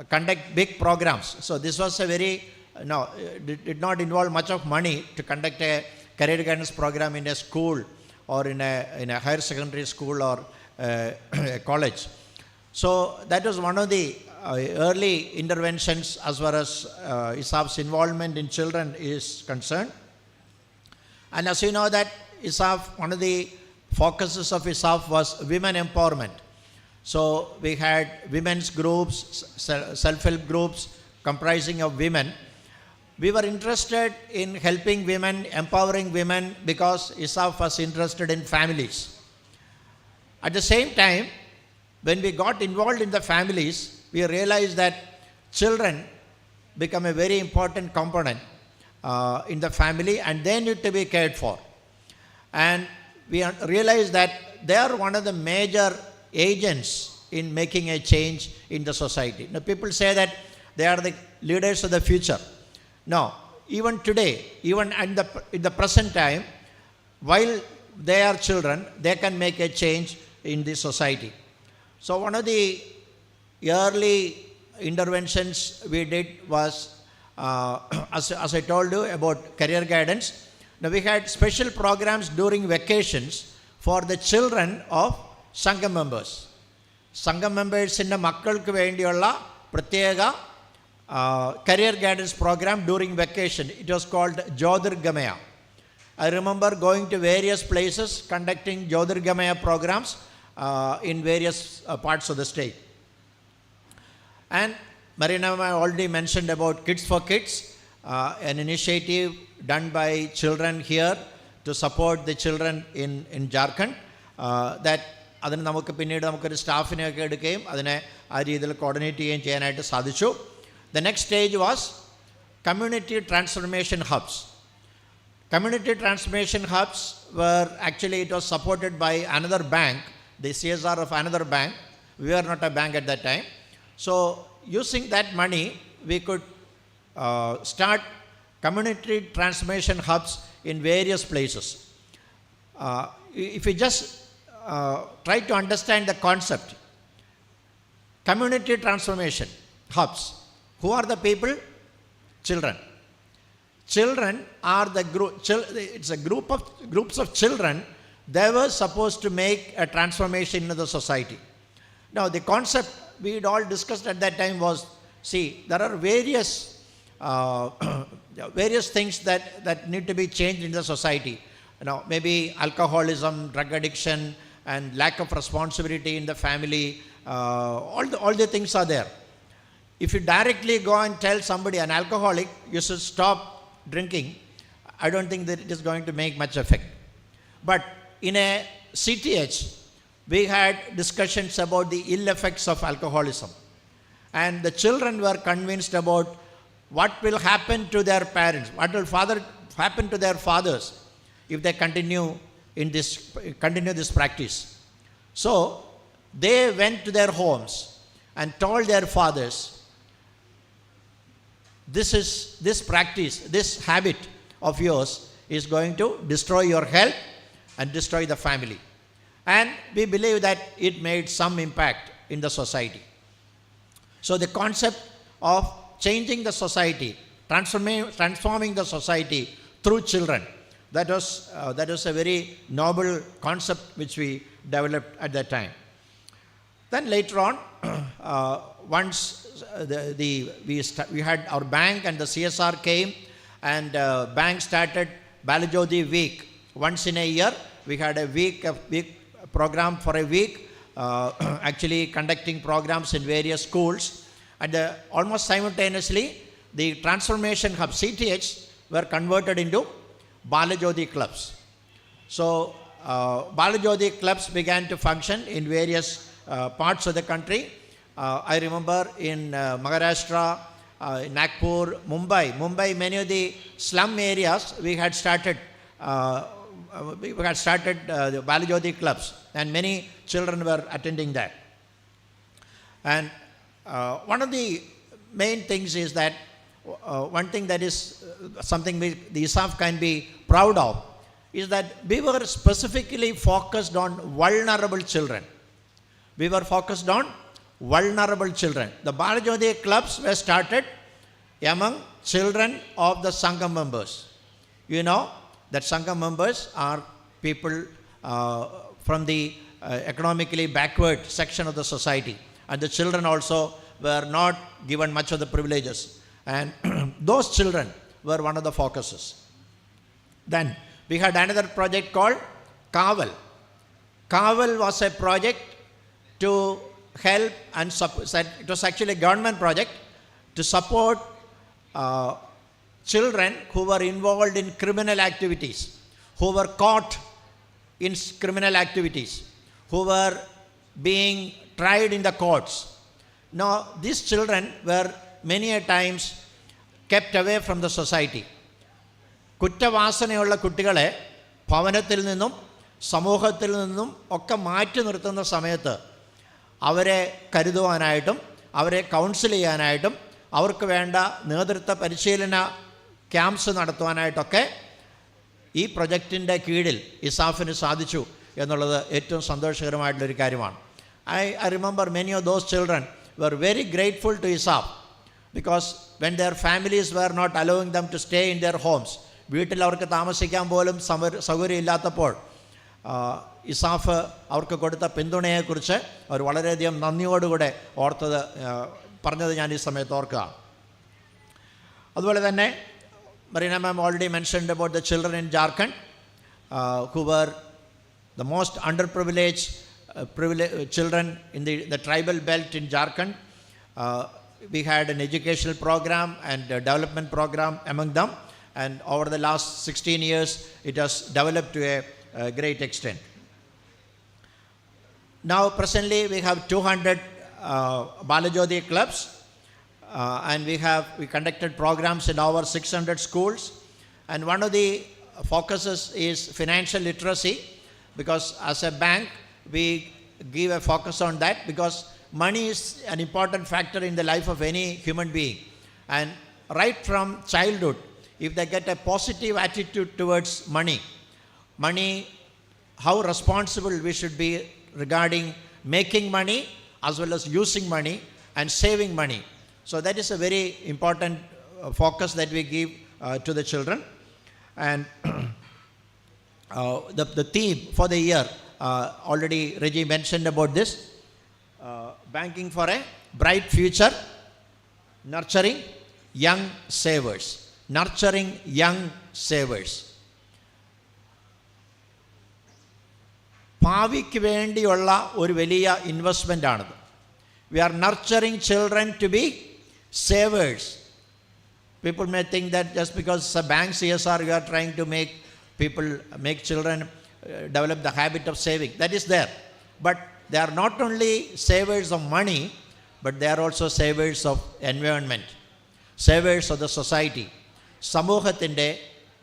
conduct big programs. So this was a very, did not involve much of money to conduct a career guidance program in a school or in a higher secondary school or a college. So that was one of the early interventions as far as ESAF's involvement in children is concerned. And as you know that ESAF, one of the focuses of ESAF was women empowerment. So we had women's groups, self-help groups comprising of women. We were interested in helping women, empowering women, because ESAF was interested in families. At the same time, when we got involved in the families, we realized that children become a very important component in the family, and they need to be cared for. And we realized that they are one of the major agents in making a change in the society. Now people say that they are the leaders of the future. No, even today, even in the present time, while they are children, they can make a change in the society. So one of the early interventions we did was, as I told you about career guidance. Now we had special programs during vacations for the children of Sangam members. Sangam members in the Makkalku Vendiyulla Pratyega career guidance program during vacation. It was called Jyotirgamaya. I remember going to various places conducting Jyotirgamaya programs in various parts of the state. And Marina already mentioned about Kids for Kids, an initiative done by children here to support the children in Jharkhand. That അതിന് നമുക്ക് പിന്നീട് നമുക്കൊരു സ്റ്റാഫിനെയൊക്കെ എടുക്കുകയും അതിനെ ആ രീതിയിൽ coordinate ചെയ്യുകയും ചെയ്യാനായിട്ട് സാധിച്ചു. The next stage was community transformation hubs. Community transformation hubs were actually, it was supported by another bank, the CSR of another bank. We were not a bank at that time. So using that money, we could start community transformation hubs in various places. If we just try to understand the concept, community transformation hubs. Who are the people? Children. Children are the group. It's a groups of children. They were supposed to make a transformation in the society. Now the concept we had all discussed at that time was, see, there are various things that need to be changed in the society. Now maybe alcoholism, drug addiction, and lack of responsibility in the family. All the things are there. If you directly go and tell somebody, an alcoholic, you should stop drinking, I don't think that it is going to make much effect. But in a CTH, we had discussions about the ill effects of alcoholism. And the children were convinced about what will happen to their parents, what will happen to their fathers if they continue this practice. So they went to their homes and told their fathers, this practice, this habit of yours is going to destroy your health and destroy the family. And we believe that it made some impact in the society. So the concept of changing the society, transforming the society through children, that was a very noble concept which we developed at that time. Then later on, once we had our bank and the CSR came, and bank started Balajyothi week. Once in a year, we had a week program for a week, actually conducting programs in various schools. And almost simultaneously, the transformation hub CTH were converted into Balajyothi clubs. So Balajyothi clubs began to function in various parts of the country. I remember in Maharashtra, Nagpur, Mumbai, many of the slum areas, we had started the Balajyothi clubs, and many children were attending that. And one of the main things is that one thing that is something the ESAF can be proud of is that we were specifically focused on vulnerable children. We were focused on vulnerable children. The Balajyothi clubs were started among children of the Sangam members. You know that Sangam members are people from the economically backward section of the society, and the children also were not given much of the privileges, and those children were one of the focuses. Then we had another project called Kaval. Kaval was a project to help and support. It was actually a government project to support children who were involved in criminal activities, who were caught in criminal activities, who were being tried in the courts. Now, these children were many a times kept away from the society. കുറ്റവാസനയുള്ള കുട്ടികളെ ഭവനത്തിൽ നിന്നും സമൂഹത്തിൽ നിന്നും ഒക്കെ മാറ്റി നിർത്തുന്ന സമയത്ത് അവരെ കരുതുവാനായിട്ടും അവരെ കൗൺസിൽ ചെയ്യാനായിട്ടും അവർക്ക് വേണ്ട നേതൃത്വ പരിശീലന ക്യാമ്പ്സ് നടത്തുവാനായിട്ടൊക്കെ ഈ പ്രൊജക്റ്റിൻ്റെ കീഴിൽ ഇസാഫിന് സാധിച്ചു എന്നുള്ളത് ഏറ്റവും സന്തോഷകരമായിട്ടുള്ളൊരു കാര്യമാണ്. I remember many of those children were very grateful to ESAF because when their families were not allowing them to stay in their homes, വീട്ടിൽ അവർക്ക് താമസിക്കാൻ പോലും സൗകര്യമില്ലാത്തപ്പോൾ ഇസാഫ് അവർക്ക് കൊടുത്ത പിന്തുണയെക്കുറിച്ച് അവർ വളരെയധികം നന്ദിയോടുകൂടെ പറഞ്ഞത് ഞാൻ ഈ സമയത്ത് ഓർക്കുക. അതുപോലെ തന്നെ Marina ma'am already mentioned about the children in Jharkhand who were the most underprivileged children in the tribal belt in Jharkhand. We had an educational program and a development program among them, and over the last 16 years it has developed to a great extent. Now presently we have 200 Balajyothi clubs, and we conducted programs in over 600 schools, and one of the focuses is financial literacy, because as a bank we give a focus on that, because money is an important factor in the life of any human being, and right from childhood, if they get a positive attitude towards money, how responsible we should be regarding making money as well as using money and saving money. So that is a very important focus that we give to the children. And the theme for the year, already Reggie mentioned about this, banking for a bright future, nurturing young savers. Nurturing young savers. ഭാവിക്ക് വേണ്ടിയുള്ള ഒരു വലിയ investment ആണിത്. We are nurturing children to be savers. People may think that just because it's a bank CSR, you are trying to make children develop the habit of saving. That is there. But they are not only savers of money, but they are also savers of environment, savers of the society. സമൂഹത്തിൻ്റെ,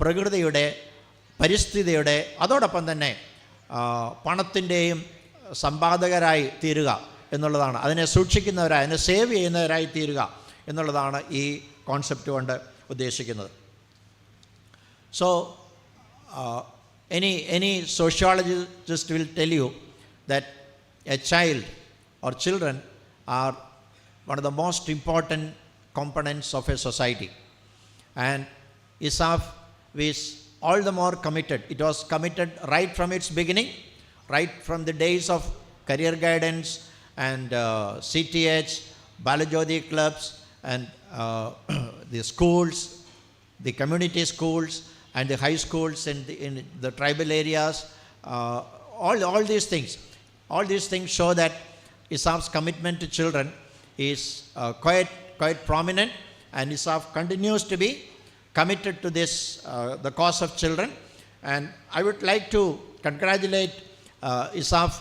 പ്രകൃതിയുടെ, പരിസ്ഥിതിയുടെ, അതോടൊപ്പം തന്നെ പണത്തിൻ്റെയും സമ്പാദകരായി തീരുക എന്നുള്ളതാണ്. അതിനെ സൂക്ഷിക്കുന്നവരായി, അതിനെ save ചെയ്യുന്നവരായി തീരുക എന്നുള്ളതാണ് ഈ കോൺസെപ്റ്റ് കൊണ്ട് ഉദ്ദേശിക്കുന്നത്. So any sociologist will tell you that a child or children are one of the most important components of a society, and ESAF is all the more committed. It was committed right from its beginning, right from the days of career guidance and CTH, Balajyothi clubs, and the schools, the community schools, and the high schools in the tribal areas. All these things show that ESAF's commitment to children is quite prominent, and ESAF continues to be committed to this, the cause of children. And I would like to congratulate ESAF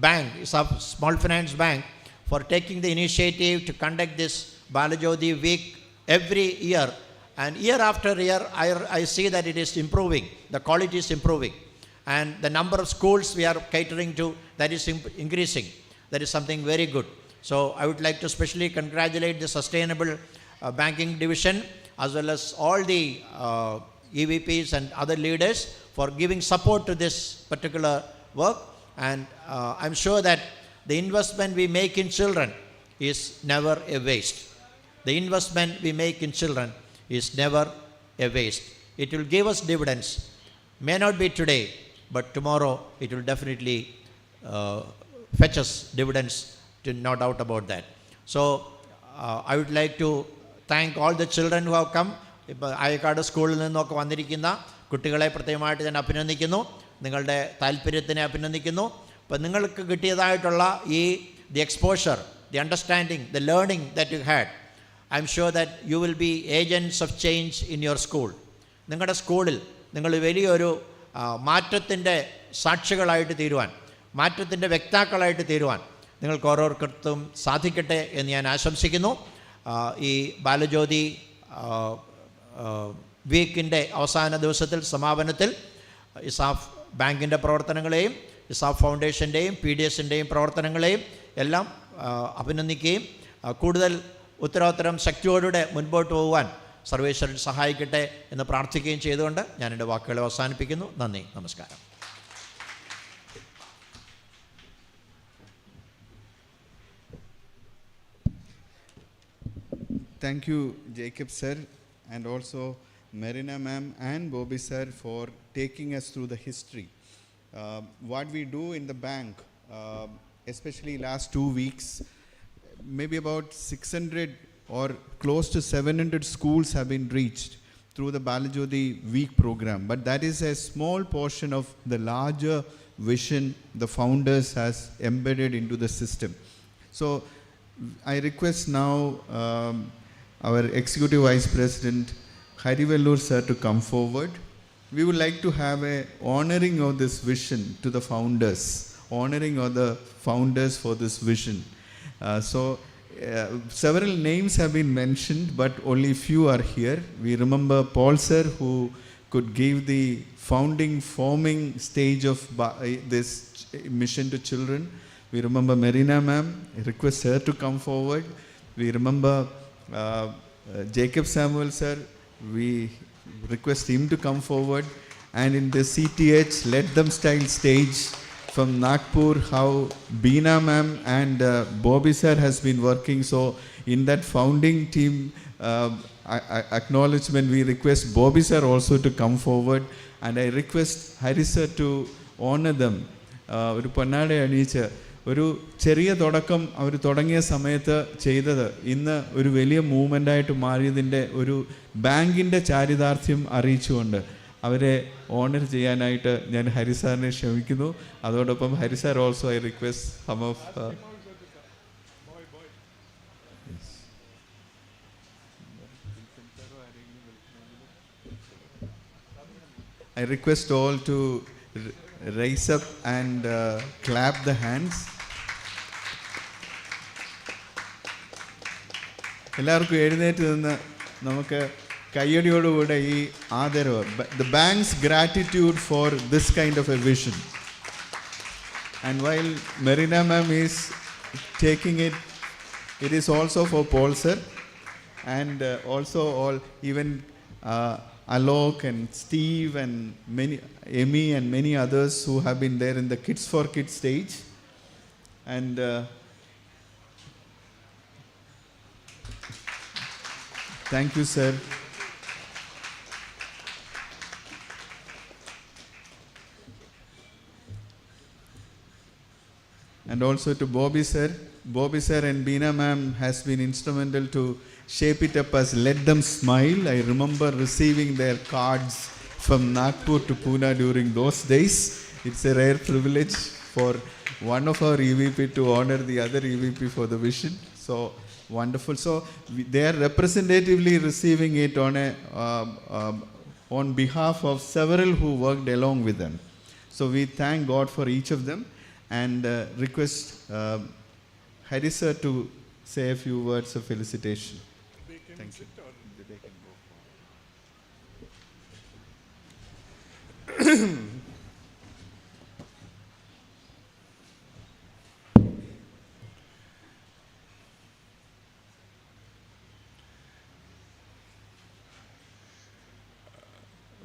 Bank, ESAF Small Finance Bank, for taking the initiative to conduct this Balajyothi week every year. And year after year, I see that it is improving, the quality is improving. And the number of schools we are catering to, that is increasing. That is something very good. So I would like to especially congratulate the Sustainable Banking Division, as well as all the EVPs and other leaders for giving support to this particular work. And I'm sure that the investment we make in children is never a waste. The investment we make in children is never a waste. It will give us dividends. May not be today, but tomorrow it will definitely fetch us dividends, no doubt about that. So I would like to thank all the children who have come. ഇപ്പോൾ ആയക്കാട് സ്കൂളിൽ നിന്നൊക്കെ വന്നിരിക്കുന്ന കുട്ടികളെ പ്രത്യേകമായിട്ട് ഞാൻ അഭിനന്ദിക്കുന്നു. നിങ്ങളുടെ താല്പര്യത്തിനെ അഭിനന്ദിക്കുന്നു. അപ്പോൾ നിങ്ങൾക്ക് കിട്ടിയതായിട്ടുള്ള the exposure, the understanding, the learning that you had, I'm sure that you will be agents of change in your school. നിങ്ങളുടെ സ്കൂളിൽ നിങ്ങൾ വലിയൊരു മാറ്റത്തിൻ്റെ സാക്ഷികളായിട്ട് തീരുവാൻ, മാറ്റത്തിൻ്റെ വ്യക്താക്കളായിട്ട് തീരുവാൻ നിങ്ങൾക്ക് ഓരോരുത്തർക്കും സാധിക്കട്ടെ എന്ന് ഞാൻ ആശംസിക്കുന്നു. ഈ ബാലജ്യോതി വീക്കിൻ്റെ അവസാന ദിവസത്തിൽ, സമാപനത്തിൽ ഇസാഫ് ബാങ്കിൻ്റെ പ്രവർത്തനങ്ങളെയും ഇസാഫ് ഫൗണ്ടേഷൻ്റെയും PDSൻ്റെയും പ്രവർത്തനങ്ങളെയും എല്ലാം അഭിനന്ദിക്കുകയും കൂടുതൽ ഉത്തരോത്തരം ശക്തിയോടെ മുൻപോട്ട് പോകുവാൻ സർവേശ്വരൻ സഹായിക്കട്ടെ എന്ന് പ്രാർത്ഥിക്കുകയും ചെയ്തുകൊണ്ട് ഞാൻ എൻ്റെ വാക്കുകളെ അവസാനിപ്പിക്കുന്നു. നന്ദി, നമസ്കാരം. thank you, Jacob sir, and also Marina ma'am and Bobby sir for taking us through the history. What we do in the bank, especially last 2 weeks, maybe about 600 or close to 700 schools have been reached through the Balajyothi week program. But that is a small portion of the larger vision the founders has embedded into the system. So I request now our Executive Vice President Harivellur sir to come forward. We would like to have a honoring of this vision to the founders, honoring of the founders for this vision. Several names have been mentioned, but only few are here. We remember Paul sir, who could give the forming stage of this mission to children. We remember Marina ma'am. I request her to come forward. We remember Jacob Samuel sir. We request him to come forward. And in the CTH Let Them Style stage from Nagpur, how Beena ma'am and Bobby sir has been working. So in that founding team acknowledgement, we request Bobby sir also to come forward. And I request Hari sir to honor them. ഒരു പൊന്നാട അണിയിച്ച് ഒരു ചെറിയ തുടക്കം അവർ തുടങ്ങിയ സമയത്ത് ചെയ്തത് ഇന്ന് ഒരു വലിയ മൂവ്മെൻ്റായിട്ട് മാറിയതിൻ്റെ ഒരു ബാങ്കിൻ്റെ ചാരിതാർത്ഥ്യം അറിയിച്ചുകൊണ്ട് അവരെ ഓണർ ചെയ്യാനായിട്ട് ഞാൻ ഹരിസാറിനെ ക്ഷമിക്കുന്നു. അതോടൊപ്പം ഹരിസാർ also I request some of I request all to raise up and clap the hands. എല്ലാവർക്കും എഴുന്നേറ്റ് നിന്ന് നമുക്ക് കയ്യടിയോടുകൂടെ ഈ ആദരവ്, the bank's gratitude for this kind of a vision. And while Marina ma'am is taking it, it is also for Paul sir and also all, even Alok and Steve and many, Amy and many others who have been there in the Kids for Kids stage. And thank you sir. And also to Bobby sir. Bobby sir and Beena ma'am has been instrumental to shape it up as Let Them Smile. I remember receiving their cards from Nagpur to Pune during those days. It's a rare privilege for one of our EVP to honor the other EVP for the vision. So wonderful. So they are representatively receiving it on behalf of several who worked along with them. So we thank God for each of them and request Hari sir to say a few words of felicitation. Thank you.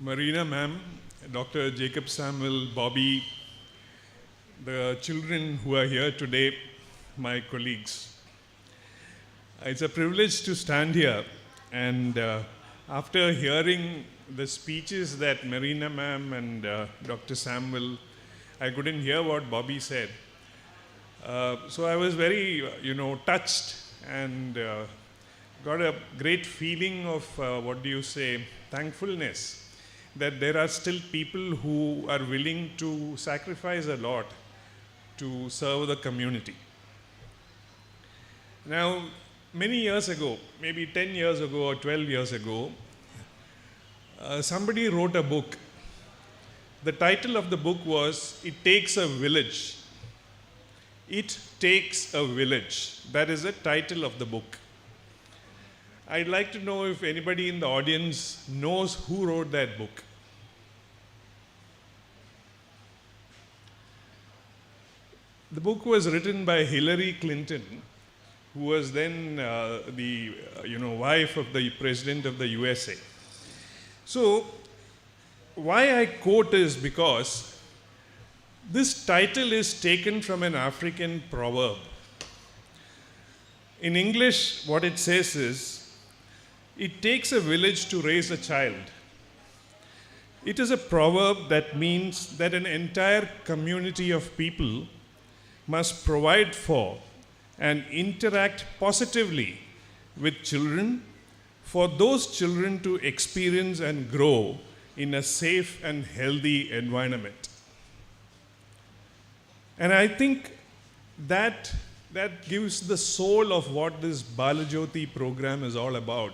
Marina ma'am, Dr. Jacob Samuel, Bobby, the children who are here today, my colleagues. It's a privilege to stand here, and after hearing the speeches that Marina ma'am and Dr. Samuel, I couldn't hear what Bobby said. So I was very, touched and got a great feeling of, thankfulness that there are still people who are willing to sacrifice a lot to serve the community. Now, many years ago, maybe 10 years ago or 12 years ago, somebody wrote a book. The title of the book was It Takes a Village. It Takes a Village. That is the title of the book. I'd like to know if anybody in the audience knows who wrote that book. The book was written by Hillary Clinton, who was then the wife of the president of the USA. So why I quote is because this title is taken from an African proverb. In English, what it says is, It takes a village to raise a child. It is a proverb that means that an entire community of people must provide for and interact positively with children for those children to experience and grow in a safe and healthy environment. And I think that gives the soul of what this Balajyothi program is all about,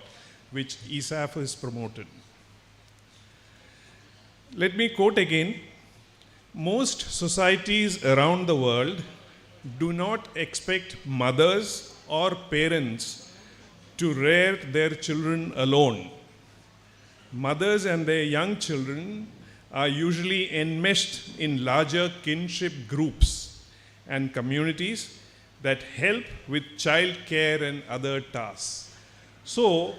which ESAF has promoted. Let me quote again. Most societies around the world do not expect mothers or parents to rear their children alone. Mothers and their young children are usually enmeshed in larger kinship groups and communities that help with child care and other tasks. So,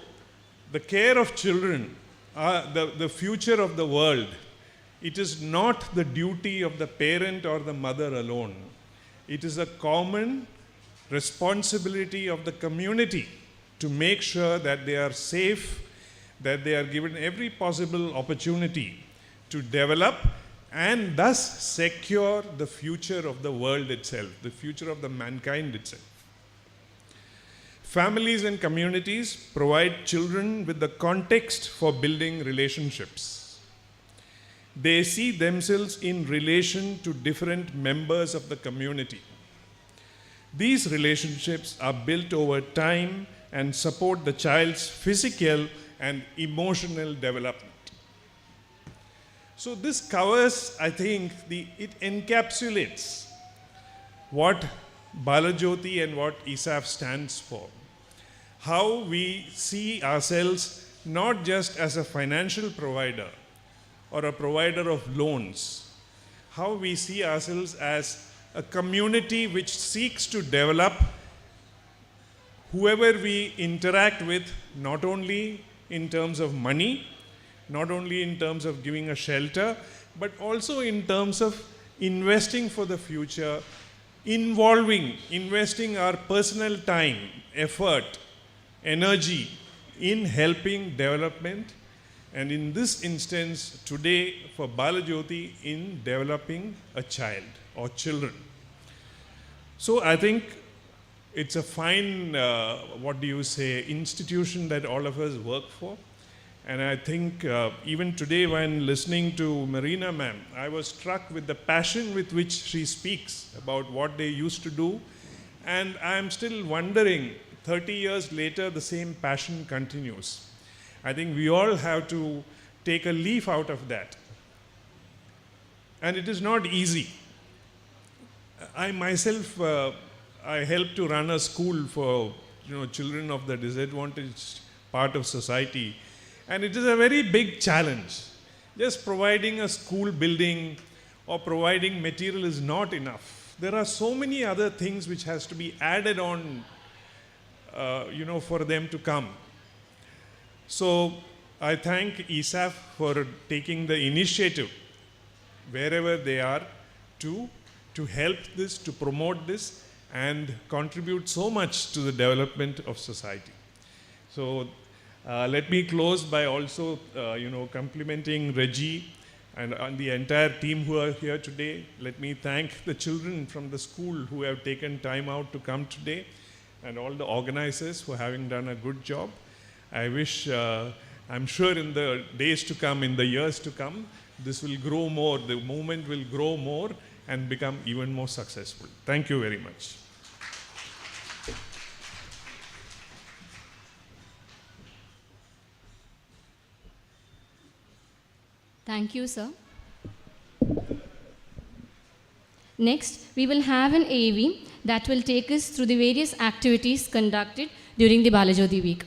the care of children, the future of the world, it is not the duty of the parent or the mother alone. It is a common responsibility of the community to make sure that they are safe, that they are given every possible opportunity to develop and thus secure the future of the world itself, the future of the mankind itself. Families and communities provide children with the context for building relationships. They see themselves in relation to different members of the community. These relationships are built over time and support the child's physical and emotional development. So this covers, I think, it encapsulates what Balajyothi and what ESAF stands for. How we see ourselves not just as a financial provider or a provider of loans, how we see ourselves as a community which seeks to develop whoever we interact with, not only in terms of money, not only in terms of giving a shelter, but also in terms of investing for the future, investing our personal time, effort, energy in helping development, and in this instance today for Balajyothi in developing a child or children. So I think it's a fine, institution that all of us work for. And I think even today when listening to Marina ma'am, I was struck with the passion with which she speaks about what they used to do. And I'm still wondering, 30 years later, the same passion continues. I think we all have to take a leaf out of that. And it is not easy. I myself, I helped to run a school for children of the disadvantaged part of society. And it is a very big challenge. Just providing a school building or providing material is not enough. There are so many other things which has to be added on, for them to come. So I thank ESAF for taking the initiative wherever they are to help this, to promote this, and contribute so much to the development of society. So let me close by also, complimenting Reggie and the entire team who are here today. Let me thank the children from the school who have taken time out to come today, and all the organizers for having done a good job. I wish, I'm sure in the days to come, in the years to come, this will grow more, the movement will grow more and become even more successful. Thank you very much. Thank you, sir. Next, we will have an AV that will take us through the various activities conducted during the Balajyothi week.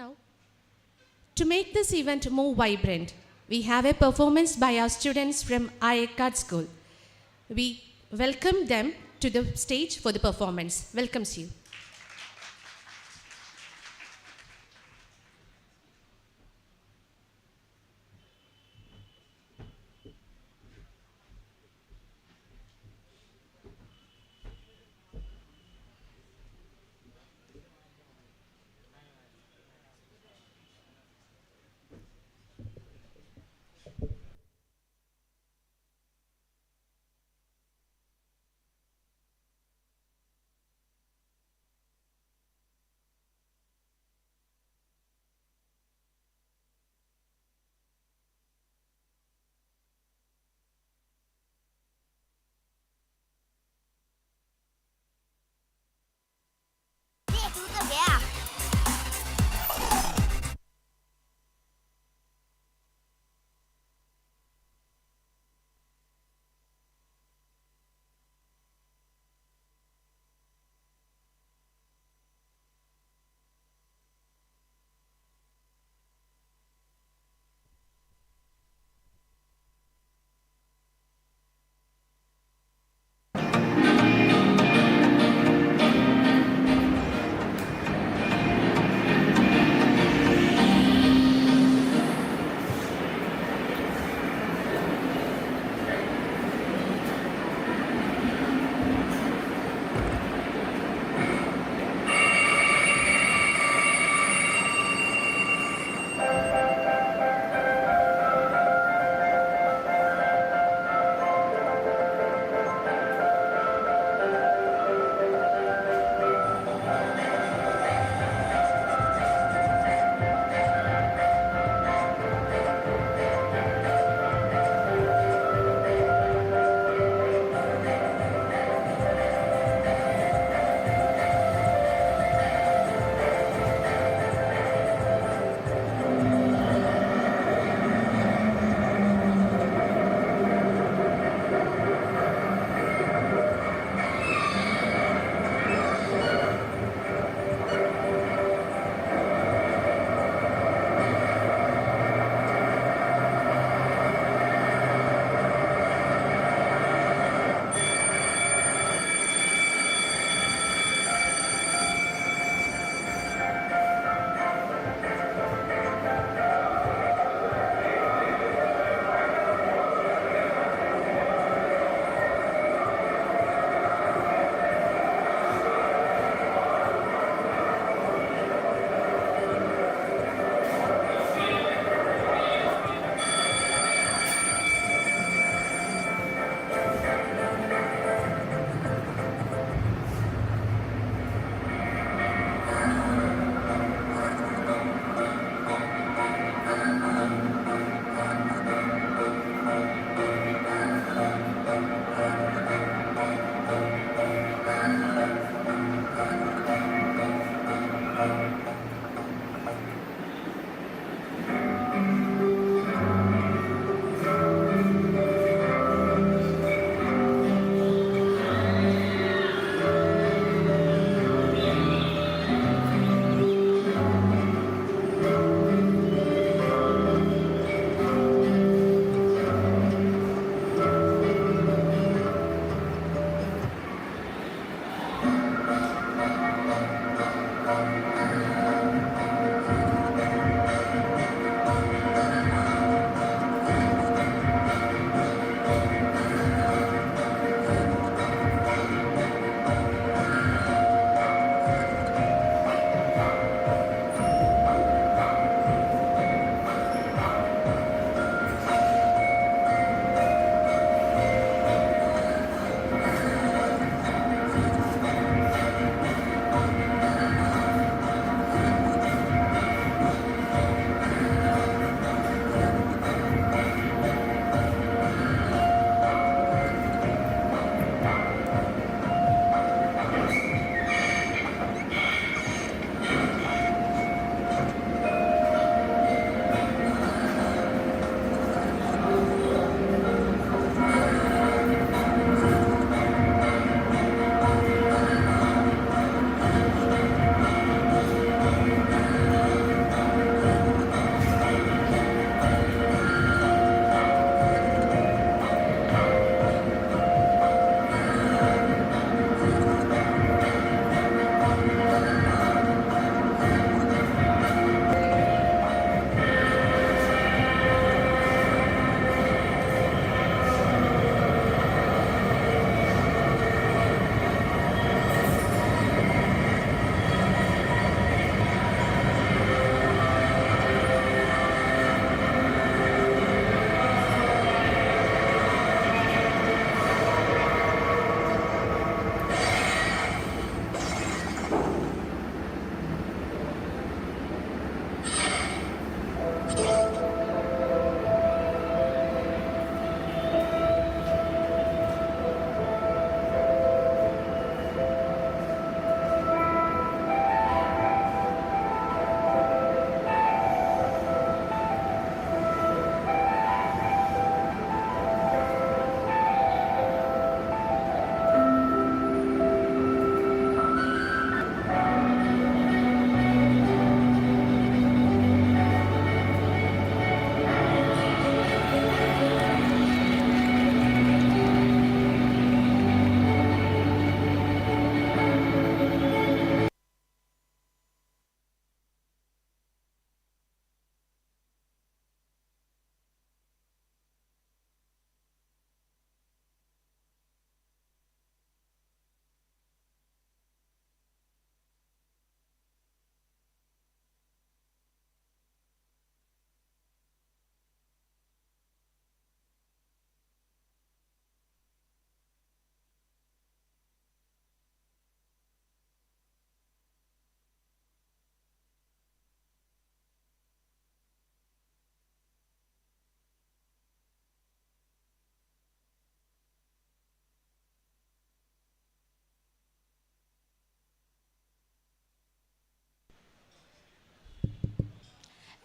Now, to make this event more vibrant, we have a performance by our students from Ayekad School. We welcome them to the stage for the performance. Welcomes you.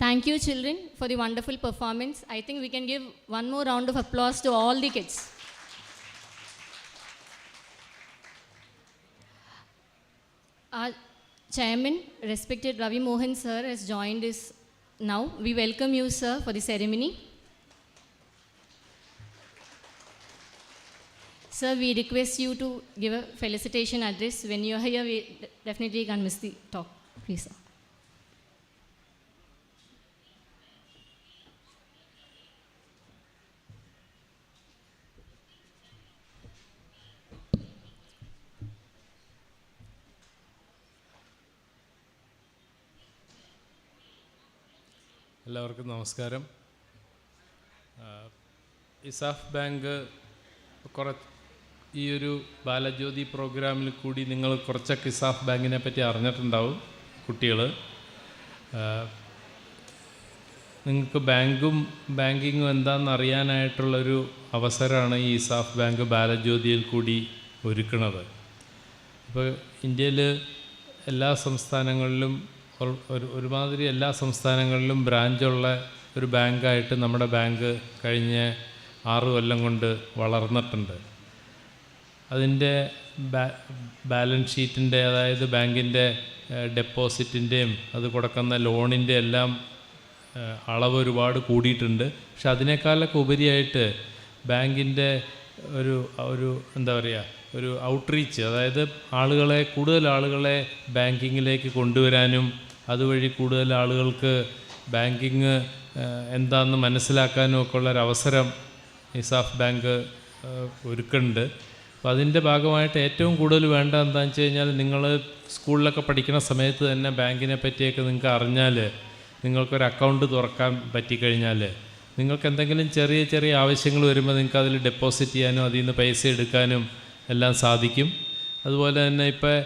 Thank you, children, for the wonderful performance. I think we can give one more round of applause to all the kids. Our chairman, respected Ravi Mohan sir, has joined us now. We welcome you, sir, for the ceremony. Sir, we request you to give a felicitation address. When you are here, we definitely can't miss the talk. Please, sir. എല്ലാവർക്കും നമസ്കാരം. ESAF bank ഈ ഒരു ബാലജ്യോതി പ്രോഗ്രാമിൽ കൂടി നിങ്ങൾ കുറച്ചൊക്കെ ഇസാഫ് ബാങ്കിനെ പറ്റി അറിഞ്ഞിട്ടുണ്ടാവും കുട്ടികൾ. നിങ്ങൾക്ക് ബാങ്കിങ്ങും എന്താണെന്ന് അറിയാനായിട്ടുള്ളൊരു അവസരമാണ് ഈ ഇസാഫ് ബാങ്ക് ബാലജ്യോതിയിൽ കൂടി ഒരുക്കുന്നത്. ഇപ്പോൾ ഇന്ത്യയിൽ എല്ലാ സംസ്ഥാനങ്ങളിലും ഒരുമാതിരി എല്ലാ സംസ്ഥാനങ്ങളിലും ബ്രാഞ്ചുള്ള ഒരു ബാങ്കായിട്ട് നമ്മുടെ ബാങ്ക് കഴിഞ്ഞ 6 കൊല്ലം കൊണ്ട് വളർന്നിട്ടുണ്ട്. അതിൻ്റെ ബാലൻസ് ഷീറ്റിൻ്റെ, അതായത് ബാങ്കിൻ്റെ ഡെപ്പോസിറ്റിൻ്റെയും അത് കൊടുക്കുന്ന ലോണിൻ്റെ എല്ലാം അളവ് ഒരുപാട് കൂടിയിട്ടുണ്ട്. പക്ഷെ അതിനേക്കാളൊക്കെ ഉപരിയായിട്ട് ബാങ്കിൻ്റെ ഒരു എന്താ പറയുക, ഒരു ഔട്ട്റീച്ച്, അതായത് കൂടുതൽ ആളുകളെ ബാങ്കിങ്ങിലേക്ക് കൊണ്ടുവരാനും അതുവഴി കൂടുതൽ ആളുകൾക്ക് ബാങ്കിങ് എന്താണെന്ന് മനസ്സിലാക്കാനും ഒക്കെ ഉള്ളൊരവസരം ഇസാഫ് ബാങ്ക് ഒരുക്കുന്നുണ്ട്. അപ്പോൾ അതിൻ്റെ ഭാഗമായിട്ട് ഏറ്റവും കൂടുതൽ വേണ്ട എന്താണെന്ന് വെച്ച് കഴിഞ്ഞാൽ, നിങ്ങൾ സ്കൂളിലൊക്കെ പഠിക്കുന്ന സമയത്ത് തന്നെ ബാങ്കിനെ പറ്റിയൊക്കെ നിങ്ങൾക്ക് അറിഞ്ഞാൽ, നിങ്ങൾക്കൊരു അക്കൗണ്ട് തുറക്കാൻ പറ്റിക്കഴിഞ്ഞാൽ, നിങ്ങൾക്ക് എന്തെങ്കിലും ചെറിയ ചെറിയ ആവശ്യങ്ങൾ വരുമ്പോൾ നിങ്ങൾക്ക് അതിൽ ഡെപ്പോസിറ്റ് ചെയ്യാനും അതിൽ നിന്ന് പൈസ എടുക്കാനും എല്ലാം സാധിക്കും. അതുപോലെ തന്നെ ഇപ്പോൾ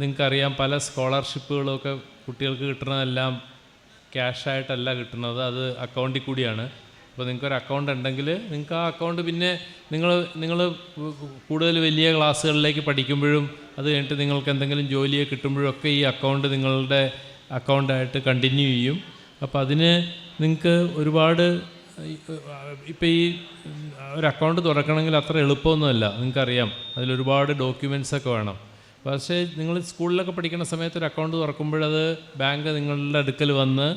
നിങ്ങൾക്കറിയാം, പല സ്കോളർഷിപ്പുകളൊക്കെ കുട്ടികൾക്ക് കിട്ടുന്നതെല്ലാം ക്യാഷായിട്ടല്ല കിട്ടുന്നത്, അത് അക്കൗണ്ടിൽ കൂടിയാണ്. അപ്പോൾ നിങ്ങൾക്കൊരു അക്കൗണ്ട് ഉണ്ടെങ്കിൽ നിങ്ങൾക്ക് ആ അക്കൗണ്ട് പിന്നെ നിങ്ങൾ കൂടുതൽ വലിയ ക്ലാസ്സുകളിലേക്ക് പഠിക്കുമ്പോഴും അത് കഴിഞ്ഞിട്ട് നിങ്ങൾക്ക് എന്തെങ്കിലും ജോലിയെ കിട്ടുമ്പോഴൊക്കെ ഈ അക്കൗണ്ട് നിങ്ങളുടെ അക്കൗണ്ടായിട്ട് കണ്ടിന്യൂ ചെയ്യും. അപ്പോൾ അതിന് നിങ്ങൾക്ക് ഒരുപാട് ഇപ്പോൾ ഈ ഒരു അക്കൗണ്ട് തുറക്കണമെങ്കിൽ അത്ര എളുപ്പമൊന്നുമല്ല, നിങ്ങൾക്കറിയാം. അതിലൊരുപാട് ഡോക്യുമെൻറ്റ്സൊക്കെ വേണം. പക്ഷേ നിങ്ങൾ സ്കൂളിലൊക്കെ പഠിക്കുന്ന സമയത്ത് ഒരു അക്കൗണ്ട് തുറക്കുമ്പോഴത് ബാങ്ക് നിങ്ങളുടെ അടുക്കൽ വന്ന്,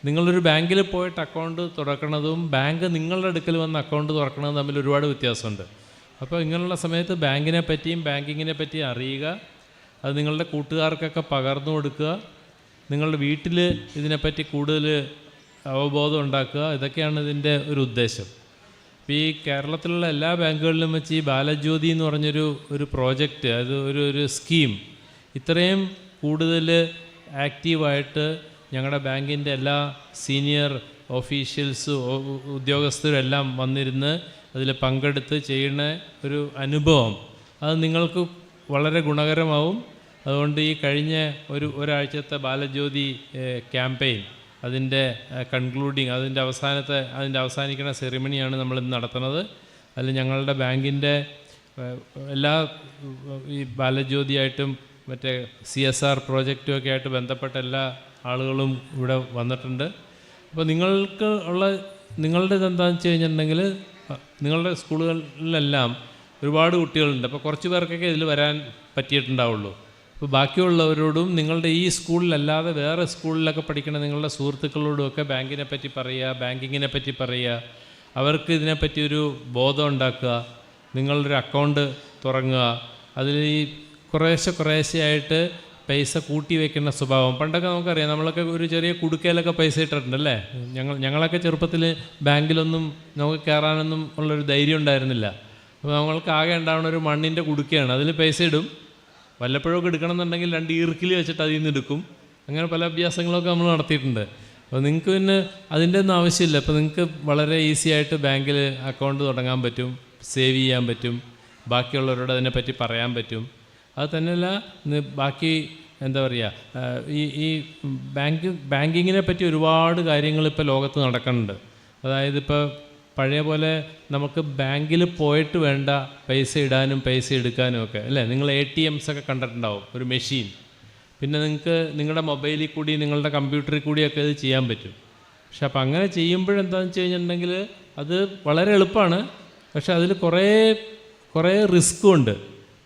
നിങ്ങളൊരു ബാങ്കിൽ പോയിട്ട് അക്കൗണ്ട് തുറക്കണതും ബാങ്ക് നിങ്ങളുടെ അടുക്കൽ വന്ന് അക്കൗണ്ട് തുറക്കണതും തമ്മിൽ ഒരുപാട് വ്യത്യാസമുണ്ട്. അപ്പോൾ ഇങ്ങനെയുള്ള സമയത്ത് ബാങ്കിനെ പറ്റിയും ബാങ്കിങ്ങിനെ പറ്റിയും അറിയുക, അത് നിങ്ങളുടെ കൂട്ടുകാർക്കൊക്കെ പകർന്നു കൊടുക്കുക, നിങ്ങളുടെ വീട്ടിൽ ഇതിനെപ്പറ്റി കൂടുതൽ അവബോധം ഉണ്ടാക്കുക. ഇതൊക്കെയാണ് ഇതിൻ്റെ ഒരു ഉദ്ദേശം. ഇപ്പോൾ ഈ കേരളത്തിലുള്ള എല്ലാ ബാങ്കുകളിലും വെച്ച് ഈ ബാലജ്യോതി എന്ന് പറഞ്ഞൊരു പ്രോജക്റ്റ്, അത് ഒരു സ്കീം ഇത്രയും കൂടുതൽ ആക്റ്റീവായിട്ട് ഞങ്ങളുടെ ബാങ്കിൻ്റെ എല്ലാ സീനിയർ ഓഫീഷ്യൽസും ഉദ്യോഗസ്ഥരും എല്ലാം വന്നിരുന്ന് അതിൽ പങ്കെടുത്ത് ചെയ്യുന്ന ഒരു അനുഭവം, അത് നിങ്ങൾക്ക് വളരെ ഗുണകരമാവും. അതുകൊണ്ട് ഈ കഴിഞ്ഞ ഒരാഴ്ചത്തെ ബാലജ്യോതി ക്യാമ്പയിൻ, അതിൻ്റെ കൺക്ലൂഡിങ്, അതിൻ്റെ അവസാനിക്കുന്ന സെറിമണിയാണ് നമ്മളിന്ന് നടത്തുന്നത്. അതിൽ ഞങ്ങളുടെ ബാങ്കിൻ്റെ എല്ലാ ഈ ബാലജ്യോതിയായിട്ടും മറ്റേ CSR പ്രോജക്റ്റുമൊക്കെ ആയിട്ട് ബന്ധപ്പെട്ട എല്ലാ ആളുകളും ഇവിടെ വന്നിട്ടുണ്ട്. അപ്പോൾ നിങ്ങളുടെ എന്താണെന്ന് വെച്ച് കഴിഞ്ഞിട്ടുണ്ടെങ്കിൽ, നിങ്ങളുടെ സ്കൂളുകളിലെല്ലാം ഒരുപാട് കുട്ടികളുണ്ട്. അപ്പോൾ കുറച്ച് പേർക്കൊക്കെ ഇതിൽ വരാൻ പറ്റിയിട്ടുണ്ടാവുള്ളൂ. അപ്പോൾ ബാക്കിയുള്ളവരോടും നിങ്ങളുടെ ഈ സ്കൂളിലല്ലാതെ വേറെ സ്കൂളിലൊക്കെ പഠിക്കുന്ന നിങ്ങളുടെ സുഹൃത്തുക്കളോടുമൊക്കെ ബാങ്കിനെ പറ്റി പറയുക, ബാങ്കിങ്ങിനെ പറ്റി പറയുക, അവർക്ക് ഇതിനെപ്പറ്റി ഒരു ബോധം ഉണ്ടാക്കുക. നിങ്ങളൊരു അക്കൗണ്ട് തുടങ്ങുക, അതിൽ ഈ കുറേശ്ശെയായിട്ട് പൈസ കൂട്ടി വയ്ക്കുന്ന സ്വഭാവം. പണ്ടൊക്കെ നമുക്കറിയാം, നമ്മളൊക്കെ ഒരു ചെറിയ കുടുക്കയിലൊക്കെ പൈസ ഇട്ടിട്ടുണ്ടല്ലേ. ഞങ്ങളൊക്കെ ചെറുപ്പത്തിൽ ബാങ്കിലൊന്നും നമുക്ക് കയറാനൊന്നും ഉള്ളൊരു ധൈര്യം ഉണ്ടായിരുന്നില്ല. അപ്പോൾ നമ്മൾക്ക് ആകെ ഉണ്ടാവുന്ന ഒരു മണ്ണിൻ്റെ കുടുക്കയാണ്, അതിൽ പൈസ ഇടും. വല്ലപ്പോഴൊക്കെ എടുക്കണമെന്നുണ്ടെങ്കിൽ 2 ഈർക്കിൽ വെച്ചിട്ട് അതിൽ നിന്ന് എടുക്കും. അങ്ങനെ പല അഭ്യാസങ്ങളൊക്കെ നമ്മൾ നടത്തിയിട്ടുണ്ട്. അപ്പോൾ നിങ്ങൾക്ക് പിന്നെ അതിൻ്റെ ഒന്നും ആവശ്യമില്ല. അപ്പോൾ നിങ്ങൾക്ക് വളരെ ഈസി ആയിട്ട് ബാങ്കിൽ അക്കൗണ്ട് തുടങ്ങാൻ പറ്റും, സേവ് ചെയ്യാൻ പറ്റും, ബാക്കിയുള്ളവരോട് അതിനെപ്പറ്റി പറയാൻ പറ്റും. അത് തന്നെയല്ല, ബാക്കി എന്താ പറയുക, ഈ ബാങ്കിങ്ങിനെ പറ്റി ഒരുപാട് കാര്യങ്ങൾ ഇപ്പോൾ ലോകത്ത് നടക്കുന്നുണ്ട്. അതായത് ഇപ്പോൾ പഴയ പോലെ നമുക്ക് ബാങ്കിൽ പോയിട്ട് വേണ്ട പൈസ ഇടാനും പൈസ എടുക്കാനും ഒക്കെ, അല്ലേ? നിങ്ങൾ ATMs ഒക്കെ കണ്ടിട്ടുണ്ടാവും, ഒരു മെഷീൻ. പിന്നെ നിങ്ങൾക്ക് നിങ്ങളുടെ മൊബൈലിൽ കൂടി, നിങ്ങളുടെ കമ്പ്യൂട്ടറിൽ കൂടിയൊക്കെ ഇത് ചെയ്യാൻ പറ്റും. പക്ഷെ അപ്പം അങ്ങനെ ചെയ്യുമ്പോഴെന്താണെന്ന് വെച്ച് കഴിഞ്ഞിട്ടുണ്ടെങ്കിൽ അത് വളരെ എളുപ്പമാണ്, പക്ഷെ അതിൽ കുറേ റിസ്ക്കും ഉണ്ട്.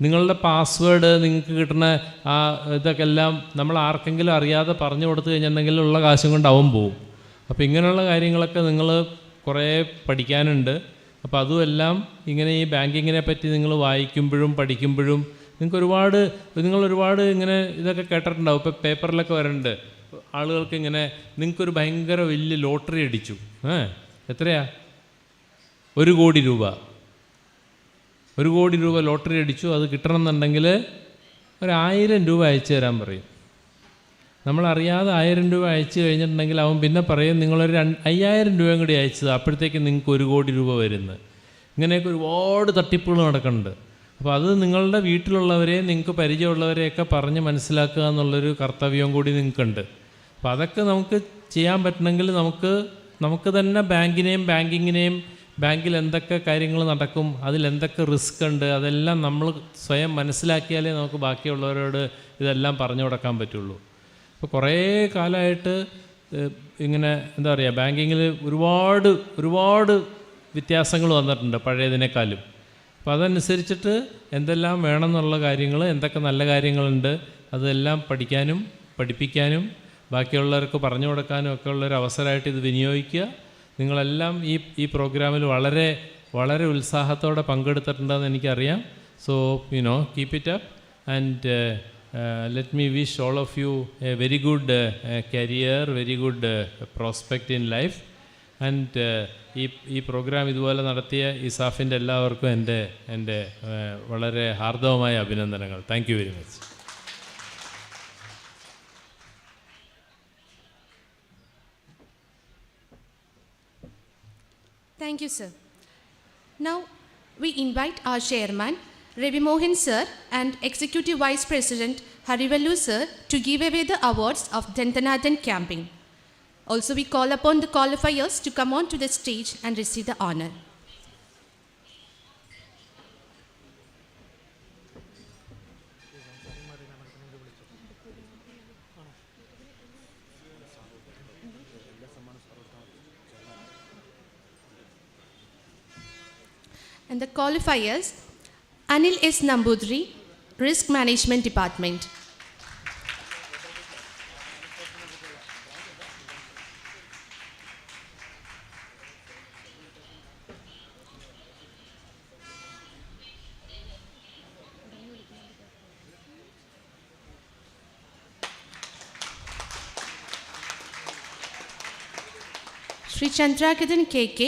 നിങ്ങളുടെ പാസ്വേഡ് നിങ്ങൾക്ക് കിട്ടുന്ന ആ ഇതൊക്കെ എല്ലാം നമ്മൾ ആർക്കെങ്കിലും അറിയാതെ പറഞ്ഞു കൊടുത്തു കഴിഞ്ഞിട്ടുണ്ടെങ്കിൽ ഉള്ള കാശും കൊണ്ട് അവൻ പോവും. അപ്പോൾ ഇങ്ങനെയുള്ള കാര്യങ്ങളൊക്കെ നിങ്ങൾ കുറേ പഠിക്കാനുണ്ട്. അപ്പോൾ അതുമെല്ലാം ഇങ്ങനെ ഈ ബാങ്കിങ്ങിനെ പറ്റി നിങ്ങൾ വായിക്കുമ്പോഴും പഠിക്കുമ്പോഴും നിങ്ങളൊരുപാട് ഇങ്ങനെ ഇതൊക്കെ കേട്ടിട്ടുണ്ടാവും. ഇപ്പോൾ പേപ്പറിലൊക്കെ വരുന്നുണ്ട്, ആളുകൾക്ക് ഇങ്ങനെ നിങ്ങൾക്കൊരു ഭയങ്കര വലിയ ലോട്ടറി അടിച്ചു, എത്രയാ 1 കോടി രൂപ 1 കോടി രൂപ ലോട്ടറി അടിച്ചു, അത് കിട്ടണമെന്നുണ്ടെങ്കിൽ 1000 രൂപ അയച്ചു തരാൻ പറയും. നമ്മളറിയാതെ 1000 രൂപ അയച്ചു കഴിഞ്ഞിട്ടുണ്ടെങ്കിൽ അവൻ പിന്നെ പറയും നിങ്ങളൊരു 5000 രൂപയും കൂടി അയച്ചത്, അപ്പോഴത്തേക്ക് നിങ്ങൾക്ക് 1 കോടി രൂപ വരുന്നത്. ഇങ്ങനെയൊക്കെ ഒരുപാട് തട്ടിപ്പുകൾ നടക്കുന്നുണ്ട്. അപ്പോൾ അത് നിങ്ങളുടെ വീട്ടിലുള്ളവരെയും നിങ്ങൾക്ക് പരിചയമുള്ളവരെയൊക്കെ പറഞ്ഞ് മനസ്സിലാക്കുക എന്നുള്ളൊരു കർത്തവ്യം കൂടി നിങ്ങൾക്കുണ്ട്. അപ്പോൾ അതൊക്കെ നമുക്ക് ചെയ്യാൻ പറ്റണമെങ്കിൽ നമുക്ക് തന്നെ ബാങ്കിങ്ങിനെയും ബാങ്കിൽ എന്തൊക്കെ കാര്യങ്ങൾ നടക്കും, അതിലെന്തൊക്കെ റിസ്ക് ഉണ്ട്, അതെല്ലാം നമ്മൾ സ്വയം മനസ്സിലാക്കിയാലേ നമുക്ക് ബാക്കിയുള്ളവരോട് ഇതെല്ലാം പറഞ്ഞു കൊടുക്കാൻ പറ്റുള്ളൂ. ഇപ്പോൾ കുറേ കാലമായിട്ട് ഇങ്ങനെ എന്താ പറയുക, ബാങ്കിങ്ങിൽ ഒരുപാട് വ്യത്യാസങ്ങൾ വന്നിട്ടുണ്ട് പഴയതിനേക്കാളും. അപ്പോൾ അതനുസരിച്ചിട്ട് എന്തെല്ലാം വേണമെന്നുള്ള കാര്യങ്ങൾ, എന്തൊക്കെ നല്ല കാര്യങ്ങളുണ്ട് അതെല്ലാം പഠിക്കാനും പഠിപ്പിക്കാനും ബാക്കിയുള്ളവർക്ക് പറഞ്ഞു കൊടുക്കാനും ഒക്കെ ഉള്ളൊരു അവസരമായിട്ട് ഇത് വിനിയോഗിക്കുക. നിങ്ങളെല്ലാം ഈ പ്രോഗ്രാമിൽ വളരെ ഉത്സാഹത്തോടെ പങ്കെടുത്തിട്ടുണ്ടെന്ന് എനിക്കറിയാം. So keep it up and let me wish all of you a very good career, very good prospect in life. And ഈ പ്രോഗ്രാം ഇതുപോലെ നടത്തിയ ഇസാഫിൻ്റെ എല്ലാവർക്കും എൻ്റെ വളരെ ഹാർദവമായ അഭിനന്ദനങ്ങൾ. Thank you very much. Thank you, sir. Now we invite our chairman, Ravi Mohan sir, and Executive Vice President Harivallu sir to give away the awards of Denthanathan camping. Also, we call upon the qualifiers to come on to the stage and receive the honor. And the qualifiers: Anil S. Nambudri, Risk Management Department. Sri Chandrakidan KK,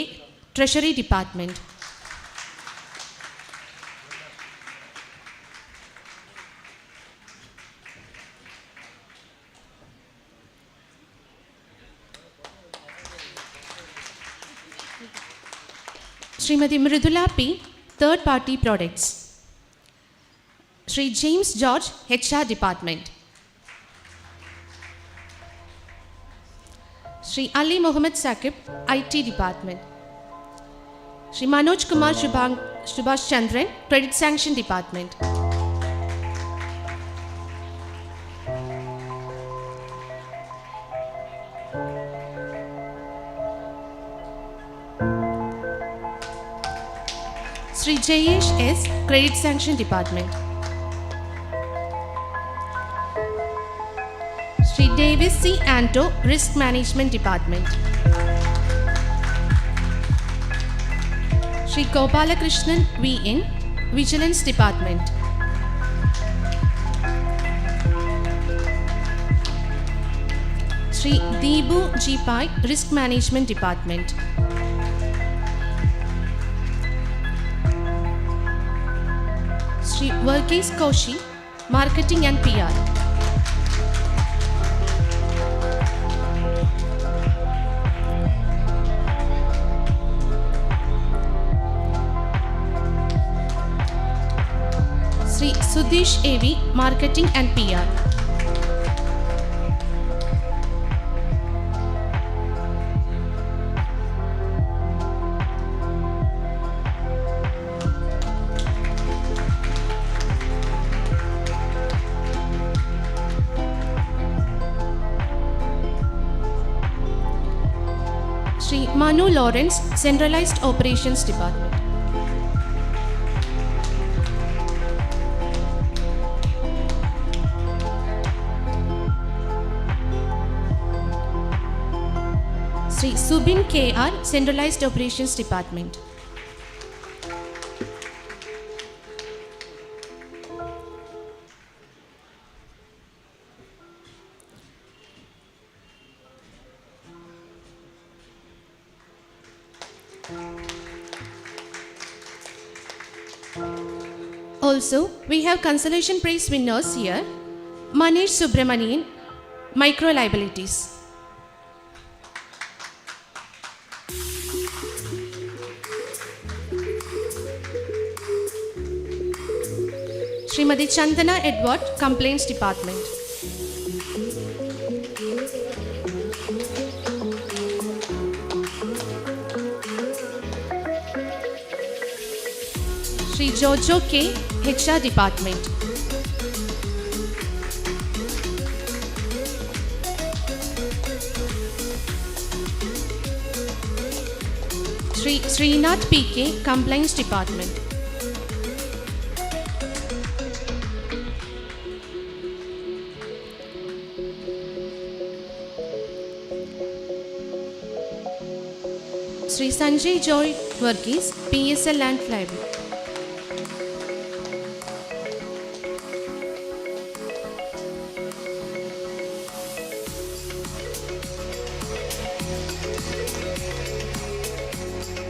Treasury Department. Srimati Mridula P, Third Party Products. Sri James George, HR Department. Sri Ali Mohammed Saqib, IT Department. Sri Manoj Kumar Subhash Chandran, Credit Sanction Department. Sri Jayesh S, Credit Sanction Department. Sri Davis C. Anto, Risk Management Department. Sri Gopalakrishnan V. N, Vigilance Department. Sri Deebu G. Pai, Risk Management Department. Sri Varghese Kaushi, Marketing and PR. Sri Sudesh AV, Marketing and PR. Sri Manu Lawrence, Centralized Operations Department. Sri Subin K.R., Centralized Operations Department. Also, we have consolation prize winners here. Manish Subramanian, Micro Liabilities. Srimati Chandana Edward, Complaints Department. Sri Jojo K, HR Department. Sri Srinath PK, Compliance Department. Sri Sanjay Joy Varghese, PSL Land Library.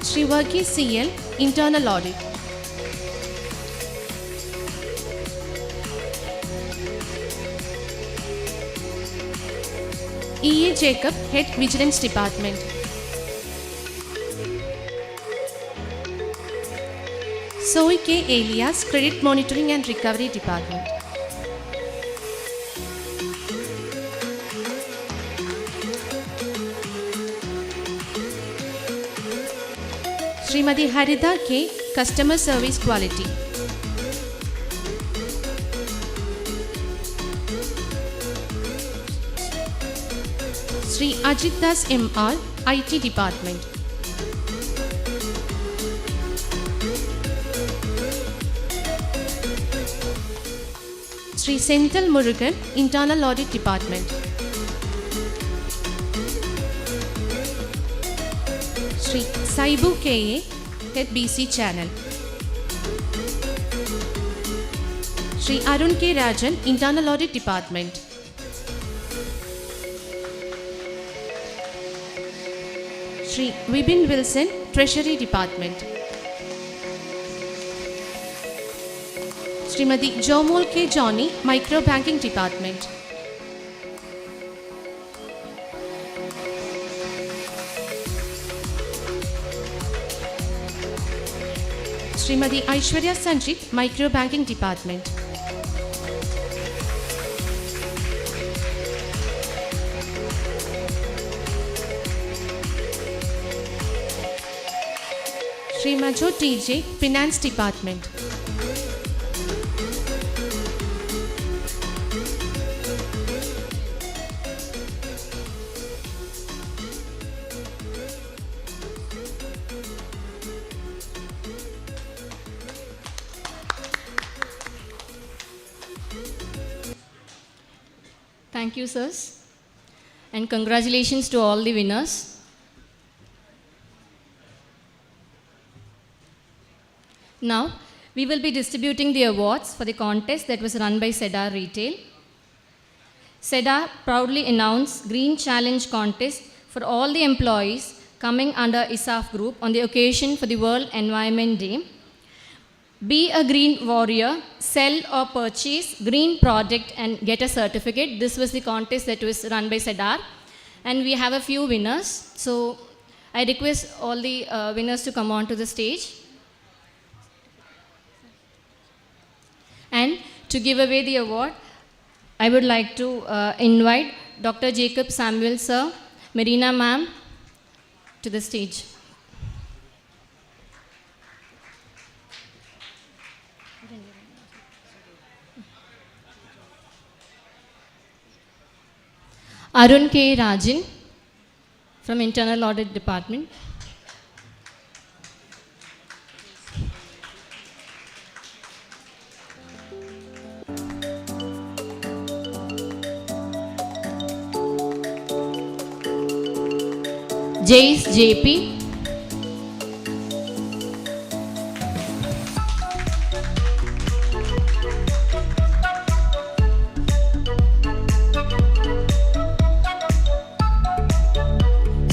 Sri Varghese CL, Internal Audit. E.A. Jacob, Head Vigilance Department. Zoe K. Elias, Credit Monitoring and Recovery Department. Srimati Harida K, Customer Service Quality. Sri Ajit Das M.R., IT Department. Sri Senthil Murugan, Internal Audit Department. Sri Saibu K.A., Head BC Channel. Sri Arun K. Rajan, Internal Audit Department. Sri Vibin Wilson, Treasury Department. Srimati Jomol K. Johnny, Micro Banking Department. Srimati Aishwarya Sanjit, Micro Banking Department. Sri Majo TJ, Finance Department. Thank you, sirs. And congratulations to all the winners. Now, we will be distributing the awards for the contest that was run by Cedar Retail. Cedar proudly announced Green Challenge Contest for all the employees coming under ESAF Group on the occasion for the World Environment Day. Be a green warrior, sell or purchase green product and get a certificate. This was the contest that was run by Cedar. And we have a few winners. So I request all the winners to come on to the stage. And to give away the award, I would like to invite Dr. Jacob Samuel sir, Marina ma'am to the stage. Arun K. Rajan, from Internal Audit Department. Jace JP.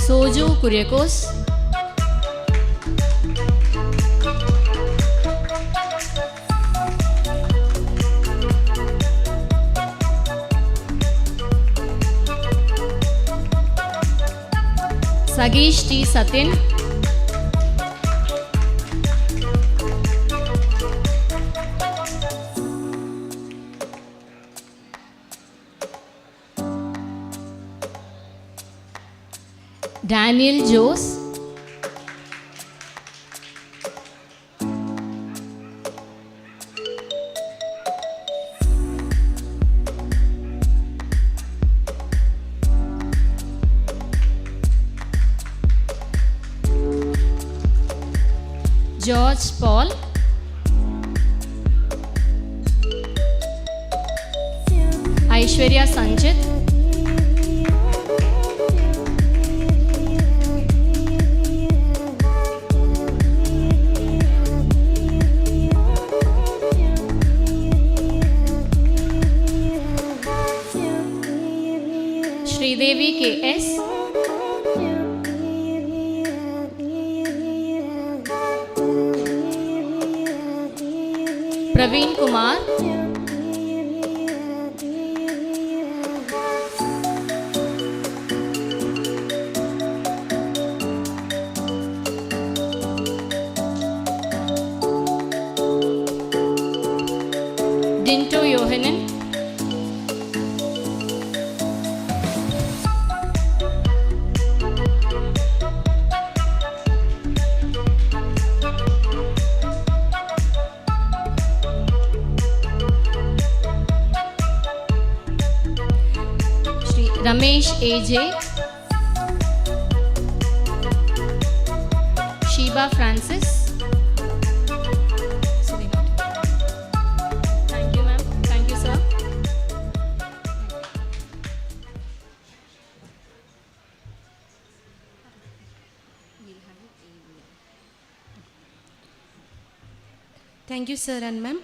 Soju Kuriakos. Sagesh T. Satin. Daniel Jose. George Paul. Aishwarya Sanchit. Sridevi KS. Praveen Kumar. Dinto Yohanan. Ramesh AJ. Sheba Francis. Thank you, ma'am. Thank you, sir. Thank you, sir and ma'am.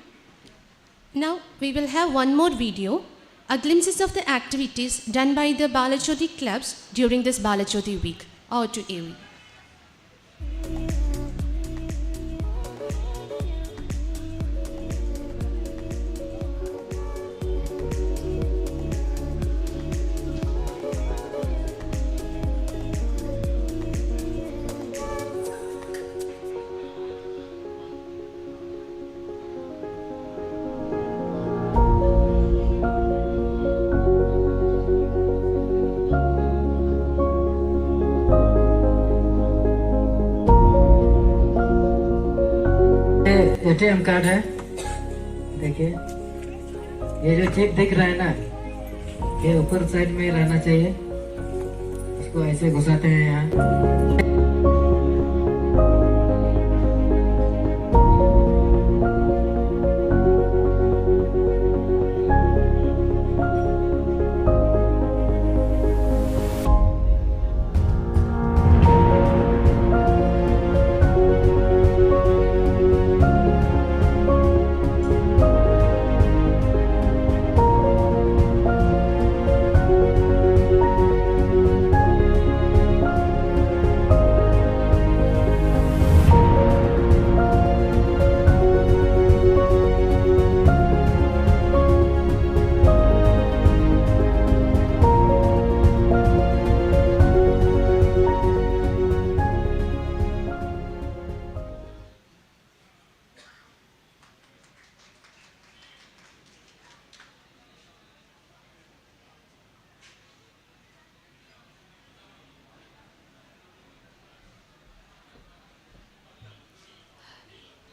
Now we will have one more video, a glimpses of the activities done by the Balajyothi clubs during this Balajyothi week. Over to AV. ATM card है, देखिए ये जो check दिख रहा है ना, ये ऊपर साइड में रहना चाहिए। इसको ऐसे घुसाते हैं यहाँ।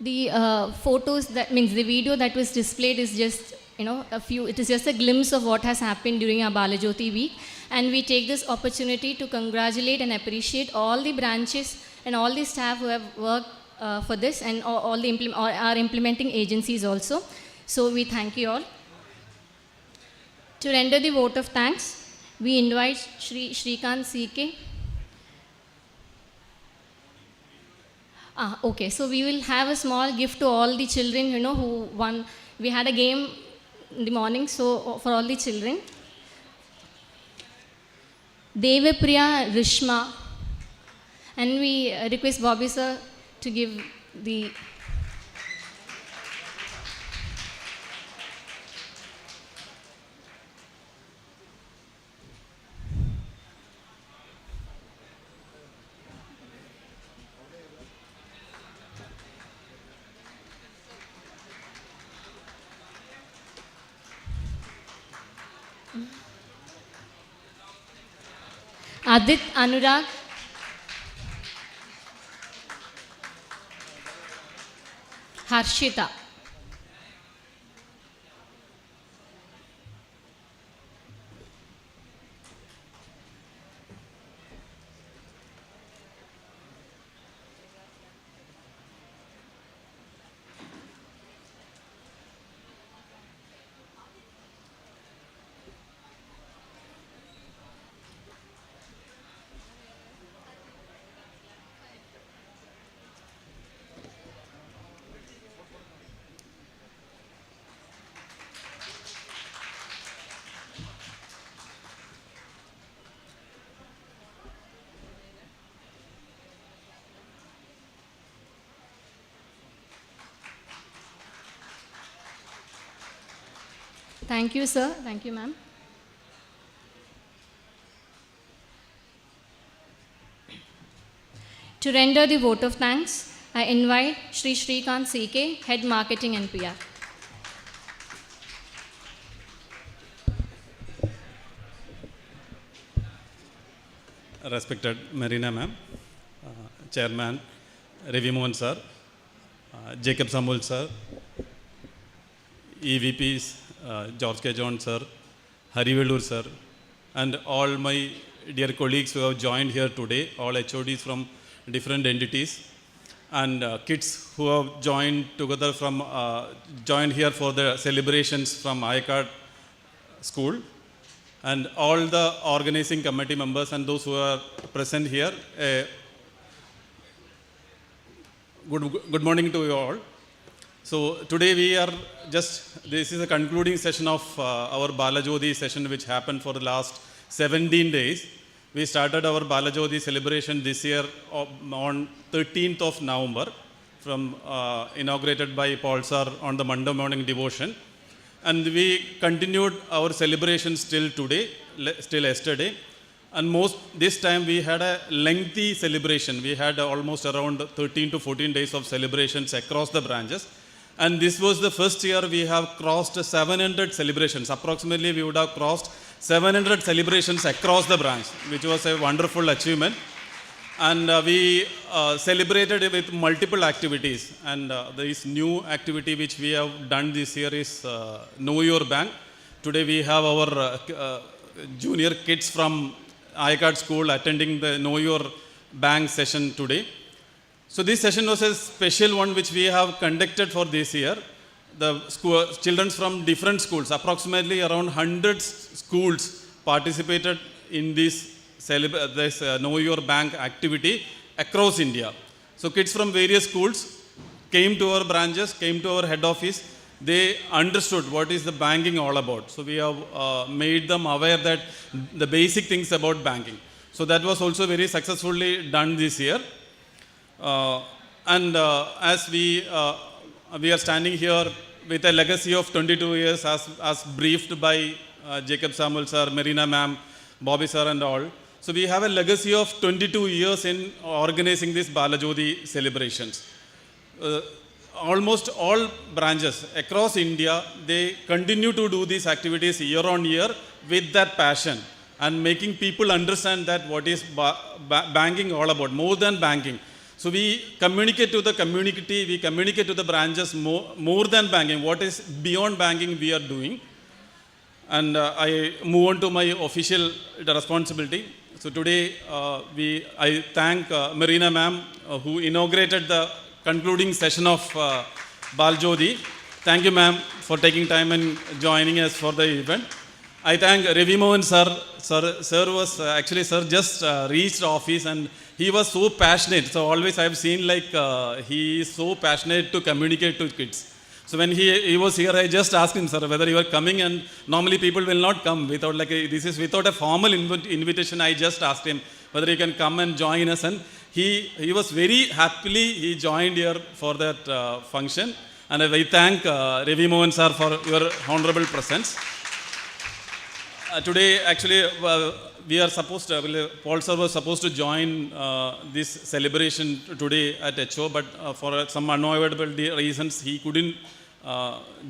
The photos, that means the video that was displayed is just it is just a glimpse of what has happened during our Balajyothi week. And we take this opportunity to congratulate and appreciate all the branches and all the staff who have worked for this, and all our implementing agencies also. So we thank you all. To render the vote of thanks, we invite Shri Shrikant CK. Okay, so we will have a small gift to all the children, who won. We had a game in the morning, so for all the children. Devapriya Rishma. And we request Bobby sir to give the... Adit Anurag. Harshita. Thank you, sir. Thank you, ma'am. To render the vote of thanks, I invite Shri Shrikant CK, Head Marketing and PR. Respected Marina ma'am, Chairman Ravi Mohan sir, Jacob Samuel sir, EVPs George K. John sir, Hari Vellur sir, and all my dear colleagues who have joined here today, all HODs from different entities, and kids who have joined together from joined here for the celebrations from ICARD school, and all the organizing committee members and those who are present here. Good morning to you all. So today we are this is a concluding session of our Balajyothi session, which happened for the last 17 days. We started our Balajyothi celebration this year on 13th of November, inaugurated by Paul sir on the Monday morning devotion. And we continued our celebrations till today, still yesterday. And this time we had a lengthy celebration. We had almost around 13 to 14 days of celebrations across the branches. And this was the first year we have crossed 700 celebrations. Approximately we would have crossed 700 celebrations across the branch, which was a wonderful achievement. And we celebrated with multiple activities. And this new activity which we have done this year is Know Your Bank. Today we have our junior kids from ICARD school attending the Know Your Bank session today. So this session was a special one which we have conducted for this year. The children from different schools, approximately around 100 schools participated in this Know Your Bank activity across India. So kids from various schools came to our branches, came to our head office. They understood what is the banking all about. So we have made them aware that the basic things about banking. So that was also very successfully done this year. As we are standing here with a legacy of 22 years as briefed by Jacob Samuel sir, Marina ma'am, Bobby sir and all. So we have a legacy of 22 years in organizing these Balajyothi celebrations. Almost all branches across India, they continue to do these activities year on year with that passion and making people understand that what is banking all about, more than banking. So we communicate to the community, we communicate to the branches more than banking. What is beyond banking we are doing. And I move on to my official responsibility. So today I thank Marina ma'am who inaugurated the concluding session of Balajyothi. Thank you ma'am for taking time and joining us for the event. I thank Ravi Mohan sir. Sir was actually sir just reached office and he was so passionate. So always I have seen like he is so passionate to communicate to kids. So when he was here, I just asked him, sir, whether you are coming, and normally people will not come without this is without a formal invitation. I just asked him whether he can come and join us, and he was very happily he joined here for that function. And I thank Ravi Mohan sir for your honorable presence. Today, actually, we are supposed to, Paul sir was supposed to join this celebration today at HO, but for some unavoidable reasons, he couldn't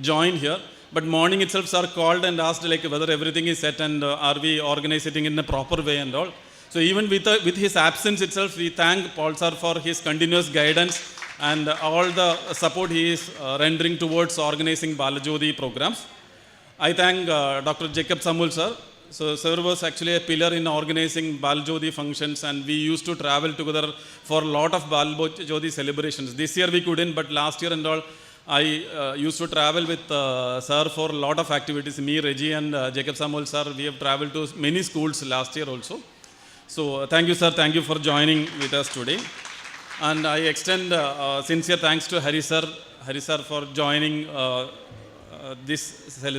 join here. But morning itself, sir called and asked like whether everything is set and are we organizing in a proper way and all. So even with his absence itself, we thank Paul sir for his continuous guidance and all the support he is rendering towards organizing Balajyothi programs. I thank Dr. Jacob Samuel sir. So sir was actually a pillar in organizing Balajyothi functions, and we used to travel together for a lot of Balajyothi celebrations. This year we couldn't, but last year and all, I used to travel with sir for a lot of activities. Me, Reggie and Jacob Samuel sir, we have traveled to many schools last year also. So thank you sir, thank you for joining with us today. And I extend sincere thanks to Hari sir for joining this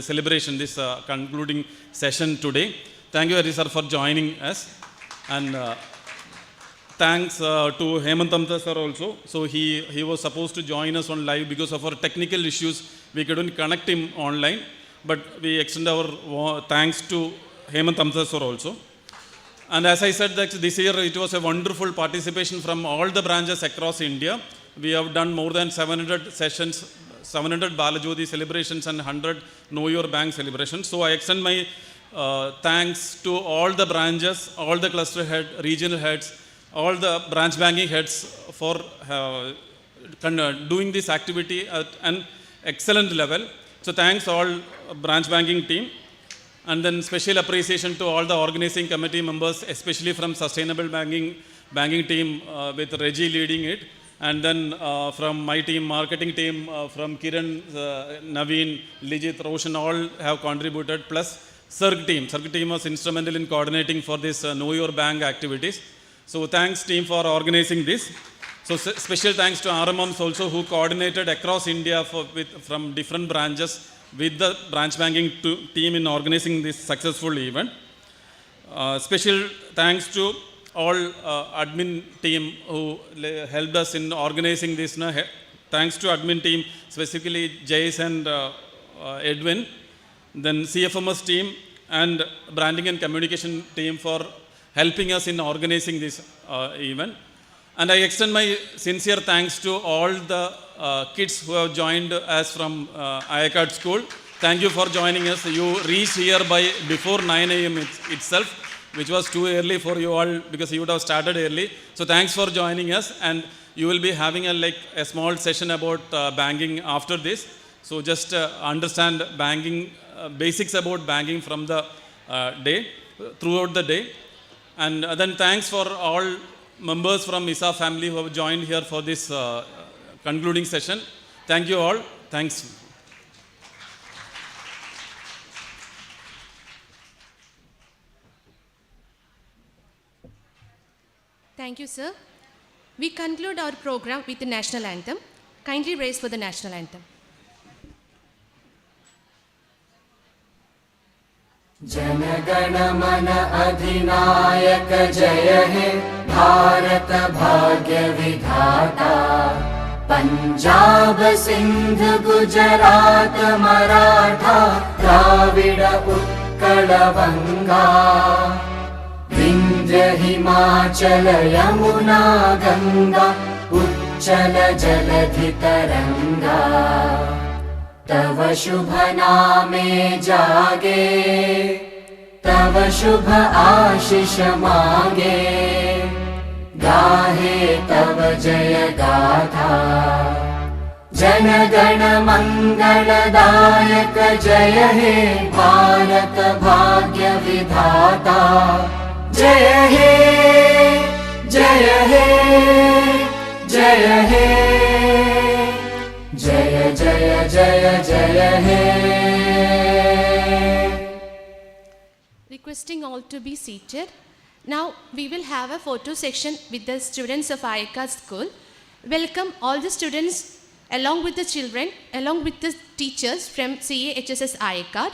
celebration, this concluding session today. Thank you Hari sir for joining us. And thanks to Hemant Amta sir also. So he was supposed to join us on live because of our technical issues. We couldn't connect him online. But we extend our thanks to Hemant Amta sir also. And as I said, that this year it was a wonderful participation from all the branches across India. We have done more than 700 sessions, 700 Balajyothi celebrations and 100 Know Your Bank celebrations. So I extend my thanks to all the branches, all the cluster head, regional heads, all the branch banking heads for doing this activity at an excellent level. So thanks all branch banking team. And then special appreciation to all the organizing committee members, especially from sustainable banking team with Reggie leading it. And then from my team, marketing team, from Kiran, Naveen, Lijit, Roshan, all have contributed. Plus CERG team was instrumental in coordinating for this Know Your Bank activities. So thanks team for organizing this. So special thanks to RMMs also who coordinated across India from different branches with the branch banking team in organizing this successful event. Special thanks to all admin team who helped us in organizing this. Thanks to admin team, specifically Jace and Edwin. Then CFMS team and branding and communication team for helping us in organizing this event. And I extend my sincere thanks to all the kids who have joined us from Ayakad School. Thank you for joining us. You reached here by before 9 a.m. itself, which was too early for you all because you would have started early. So thanks for joining us, and you will be having a small session about banking after this. So just understand banking, basics about banking from the day, throughout the day. And then thanks for all members from ESAF family who have joined here for this concluding session. Thank you all. Thanks. Thank you, sir. We conclude our program with the national anthem. Kindly raise for the national anthem. Jana Gana मन अधिनायक जय हे भारत भाग्य विधाता पंजाब सिंध गुजरात मराठा द्राविड़ उत्कल बंगा विंध्य हिमाचल यमुना गंगा उच्चल जलधि तरंगा तव शुभ नामे जागे तव शुभ आशीष मांगे गाहे तव जय गाथा। जनगण मंगलदायक जय हे भारत भाग्य विधाता। जय हे जय हे जय हे जय जय जय जय हे। Requesting all to be seated. Now we will have a photo section with the students of Ayakad School. Welcome all the students along with the children, along with the teachers from CA HSS Ayakad.